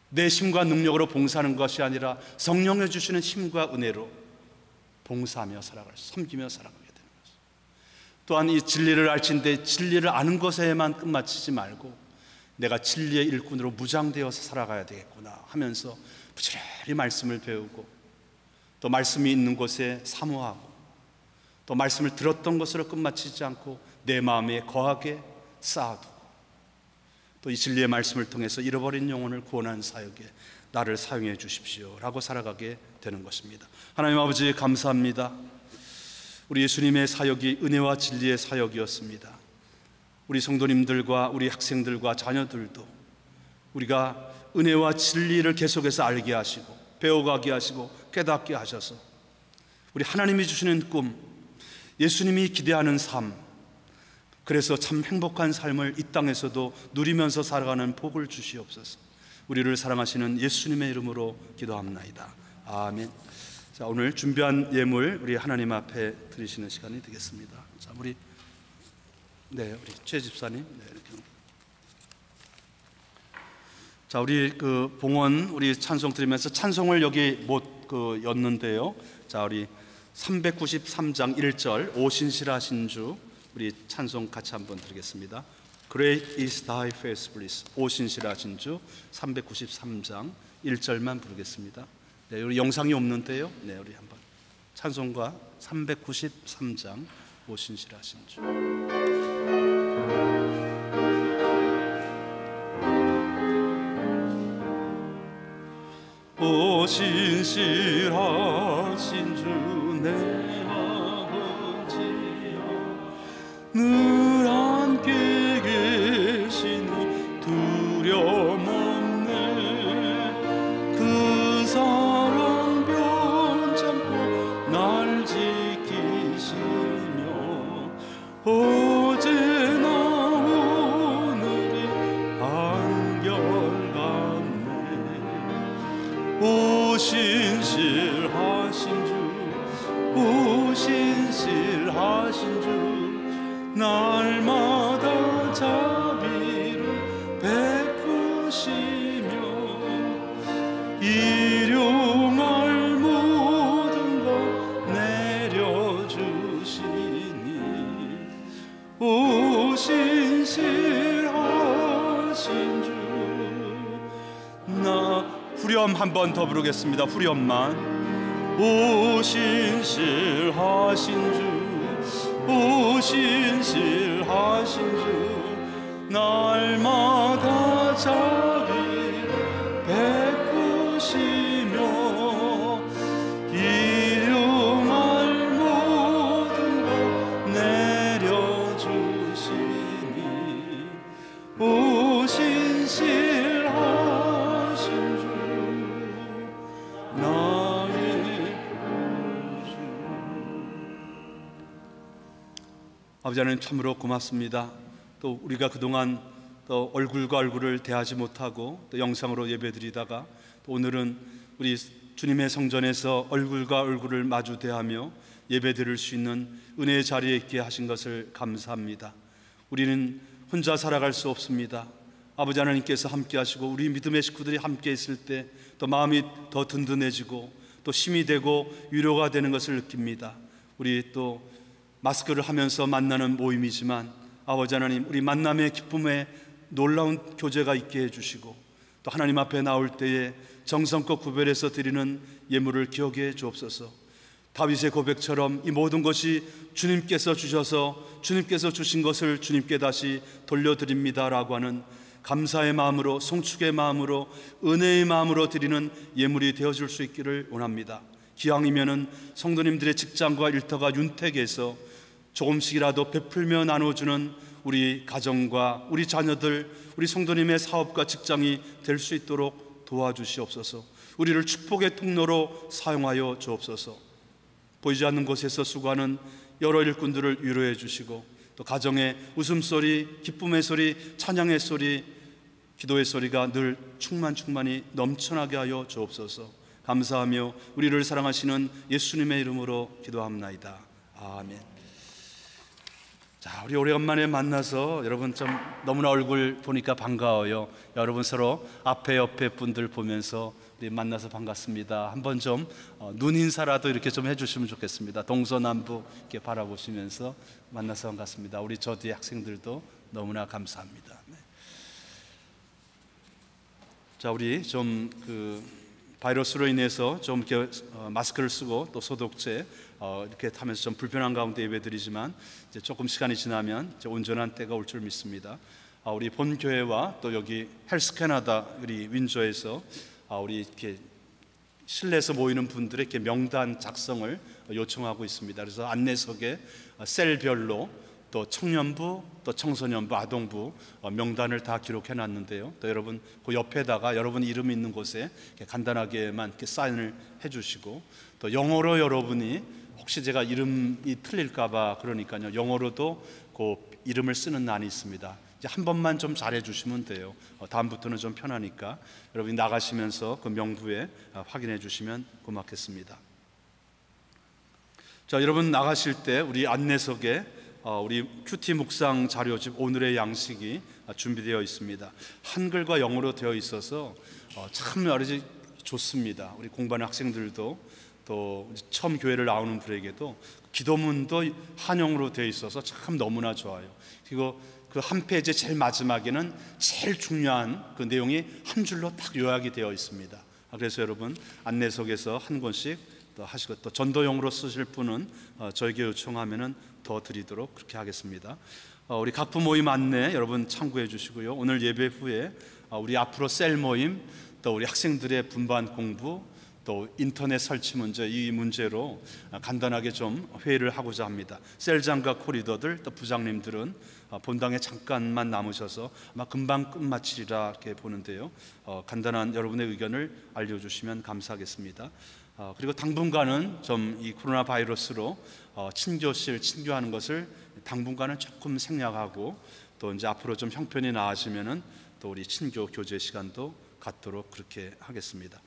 내 힘과 능력으로 봉사하는 것이 아니라 성령이 주시는 힘과 은혜로 봉사하며 살아갈, 섬기며 살아가게 되는 것입니다. 또한 이 진리를 알진데 진리를 아는 것에만 끝마치지 말고 내가 진리의 일꾼으로 무장되어서 살아가야 되겠구나 하면서 부지런히 말씀을 배우고 또 말씀이 있는 곳에 사모하고 또 말씀을 들었던 것으로 끝마치지 않고 내 마음에 거하게 쌓아두고 또 이 진리의 말씀을 통해서 잃어버린 영혼을 구원하는 사역에 나를 사용해 주십시오 라고 살아가게 되는 것입니다. 하나님 아버지 감사합니다. 우리 예수님의 사역이 은혜와 진리의 사역이었습니다. 우리 성도님들과 우리 학생들과 자녀들도 우리가 은혜와 진리를 계속해서 알게 하시고 배워가게 하시고 깨닫게 하셔서 우리 하나님이 주시는 꿈, 예수님이 기대하는 삶, 그래서 참 행복한 삶을 이 땅에서도 누리면서 살아가는 복을 주시옵소서. 우리를 사랑하시는 예수님의 이름으로 기도합나이다. 아멘. 자, 오늘 준비한 예물 우리 하나님 앞에 드리시는 시간이 되겠습니다. 자, 우리 최 집사님, 이렇게. 자, 우리 봉헌 우리 찬송 드리면서 찬송을 여기 못 였는데요. 자, 우리 393장 1절 오신실하신 주 우리 찬송 같이 한번 드리겠습니다. Great is thy faithfulness. 오신실하신 주 393장 1절만 부르겠습니다. 네, 우리 영상이 없는데요. 네, 우리 한번 찬송가 393장 오신실하신 주. 오신실하신 주 내 아버지여, 늘 함께 계시니 두려움 없네. 그 사랑 변찮고 날 지키시며 어제나 오늘이 한결같네. 오신실하신 주, 오신실하신 주, 날마다 자비를 베푸시며 일용할 모든 것 내려주시니 오신실하신 주. 나 후렴 한 번 더 부르겠습니다. 후렴만. 오신실하신 주, 오신실하신 주, 날마다 자비를 베푸시며 일용할 모든 것 내려주시니 오신실하신 주, 나의 구주. 아버지 하나님, 참으로 고맙습니다. 또 우리가 그동안 또 얼굴과 얼굴을 대하지 못하고 또 영상으로 예배드리다가 또 오늘은 우리 주님의 성전에서 얼굴과 얼굴을 마주 대하며 예배드릴 수 있는 은혜의 자리에 있게 하신 것을 감사합니다. 우리는 혼자 살아갈 수 없습니다. 아버지 하나님께서 함께 하시고 우리 믿음의 식구들이 함께 있을 때 또 마음이 더 든든해지고 또 힘이 되고 위로가 되는 것을 느낍니다. 우리 또 마스크를 하면서 만나는 모임이지만 아버지 하나님, 우리 만남의 기쁨에 놀라운 교제가 있게 해주시고 또 하나님 앞에 나올 때에 정성껏 구별해서 드리는 예물을 기억해 주옵소서. 다윗의 고백처럼 이 모든 것이 주님께서 주셔서 주님께서 주신 것을 주님께 다시 돌려드립니다라고 하는 감사의 마음으로, 송축의 마음으로, 은혜의 마음으로 드리는 예물이 되어줄 수 있기를 원합니다. 기왕이면은 성도님들의 직장과 일터가 윤택해서 조금씩이라도 베풀며 나눠주는 우리 가정과 우리 자녀들, 우리 성도님의 사업과 직장이 될 수 있도록 도와주시옵소서. 우리를 축복의 통로로 사용하여 주옵소서. 보이지 않는 곳에서 수고하는 여러 일꾼들을 위로해 주시고 또 가정의 웃음소리, 기쁨의 소리, 찬양의 소리, 기도의 소리가 늘 충만히 넘쳐나게 하여 주옵소서. 감사하며 우리를 사랑하시는 예수님의 이름으로 기도합나이다. 아멘. 자, 우리 오래간만에 만나서 여러분 좀 너무나 얼굴 보니까 반가워요. 여러분 서로 앞에 옆에 분들 보면서 우리 만나서 반갑습니다. 한번 좀 눈 인사라도 이렇게 좀 해주시면 좋겠습니다. 동서남북 이렇게 바라보시면서 만나서 반갑습니다. 우리 저 뒤에 학생들도 너무나 감사합니다. 네. 자, 우리 좀 바이러스로 인해서 좀 이렇게 마스크를 쓰고 또 소독제 이렇게 하면서 좀 불편한 가운데 예배드리지만 이제 조금 시간이 지나면 이제 온전한 때가 올 줄 믿습니다. 우리 본 교회와 또 여기 헬스 캐나다 우리 윈저에서 우리 이렇게 실내에서 모이는 분들에게 명단 작성을 요청하고 있습니다. 그래서 안내석에 셀별로 또 청년부, 또 청소년부, 아동부 명단을 다 기록해 놨는데요. 또 여러분 그 옆에다가 여러분 이름 있는 곳에 이렇게 간단하게만 이렇게 사인을 해주시고 또 영어로 여러분이 혹시 제가 이름이 틀릴까봐 그러니까요. 영어로도 그 이름을 쓰는 난이 있습니다. 이제 한 번만 좀 잘해 주시면 돼요. 다음부터는 좀 편하니까 여러분이 나가시면서 그 명부에 확인해 주시면 고맙겠습니다. 자, 여러분 나가실 때 우리 안내석에 우리 큐티 묵상 자료집 오늘의 양식이 준비되어 있습니다. 한글과 영어로 되어 있어서 참 여러 가지 좋습니다. 우리 공부하는 학생들도 또 처음 교회를 나오는 분에게도 기도문도 한영어로 되어 있어서 참 너무나 좋아요. 그리고 그 한 페이지 제일 마지막에는 제일 중요한 그 내용이 한 줄로 딱 요약이 되어 있습니다. 그래서 여러분 안내석에서 한 권씩 또 하시고, 또 전도용으로 쓰실 분은 저에게 요청하면은 더 드리도록 그렇게 하겠습니다. 우리 각부 모임 안내 여러분 참고해 주시고요. 오늘 예배 후에 우리 앞으로 셀 모임, 또 우리 학생들의 분반 공부, 또 인터넷 설치 문제, 이 문제로 간단하게 좀 회의를 하고자 합니다. 셀장과 코리더들, 또 부장님들은 본당에 잠깐만 남으셔서 아마 금방 끝마치리라 이렇게 보는데요. 간단한 여러분의 의견을 알려주시면 감사하겠습니다. 그리고 당분간은 좀 이 코로나 바이러스로 친교실 친교하는 것을 당분간은 조금 생략하고, 또 이제 앞으로 좀 형편이 나아지면은 또 우리 친교 교제 시간도 갖도록 그렇게 하겠습니다.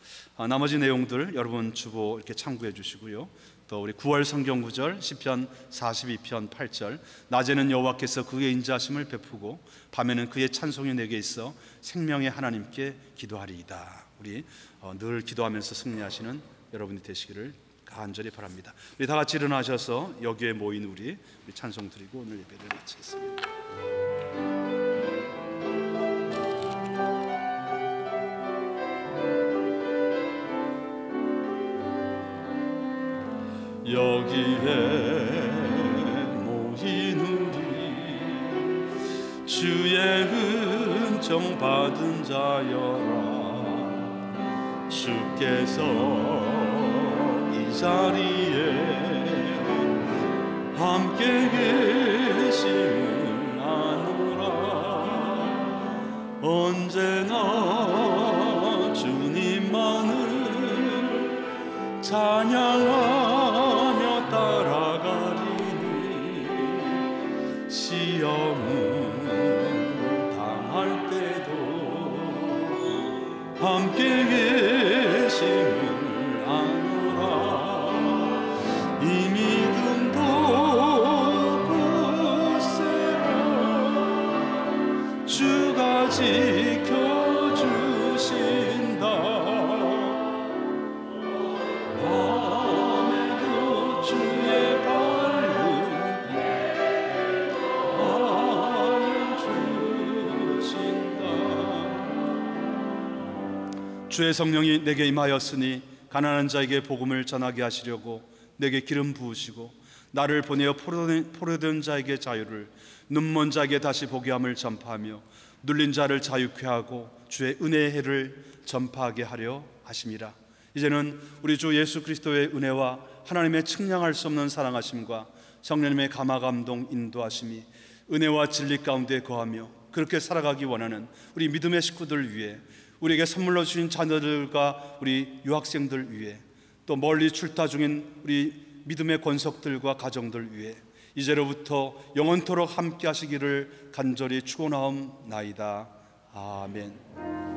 나머지 내용들 여러분 주보 이렇게 참고해 주시고요. 또 우리 9월 성경 구절 시편 42편 8절, 낮에는 여호와께서 그의 인자하심을 베푸고 밤에는 그의 찬송이 내게 있어 생명의 하나님께 기도하리이다. 우리 늘 기도하면서 승리하시는 여러분이 되시기를 간절히 바랍니다. 우리 다 같이 일어나셔서 여기에 모인 우리 찬송 드리고 오늘 예배를 마치겠습니다. 여기에 모인 우리 주의 은총 받은 자여라. 주께서 이 자리에 함께 계심을 아노라. 언제나 주님만을 찬양하며 따라가리니 시험을 당할 때도 함께 계심을 아노라. 이 믿음도 굳세라. 주가 지켜주신다. 밤에도 주의 발을 알려주신다. 주의 성령이 내게 임하였으니 가난한 자에게 복음을 전하게 하시려고 내게 기름 부으시고 나를 보내어 포로된 자에게 자유를, 눈먼 자에게 다시 보게 함을 전파하며 눌린 자를 자유케 하고 주의 은혜의 해를 전파하게 하려 하심이라. 이제는 우리 주 예수 그리스도의 은혜와 하나님의 측량할 수 없는 사랑하심과 성령님의 감화감동 인도하심이 은혜와 진리 가운데 거하며 그렇게 살아가기 원하는 우리 믿음의 식구들 위해, 우리에게 선물로 주신 자녀들과 우리 유학생들 위해, 또 멀리 출타 중인 우리 믿음의 권속들과 가정들 위해 이제로부터 영원토록 함께 하시기를 간절히 축원하옵나이다. 아멘.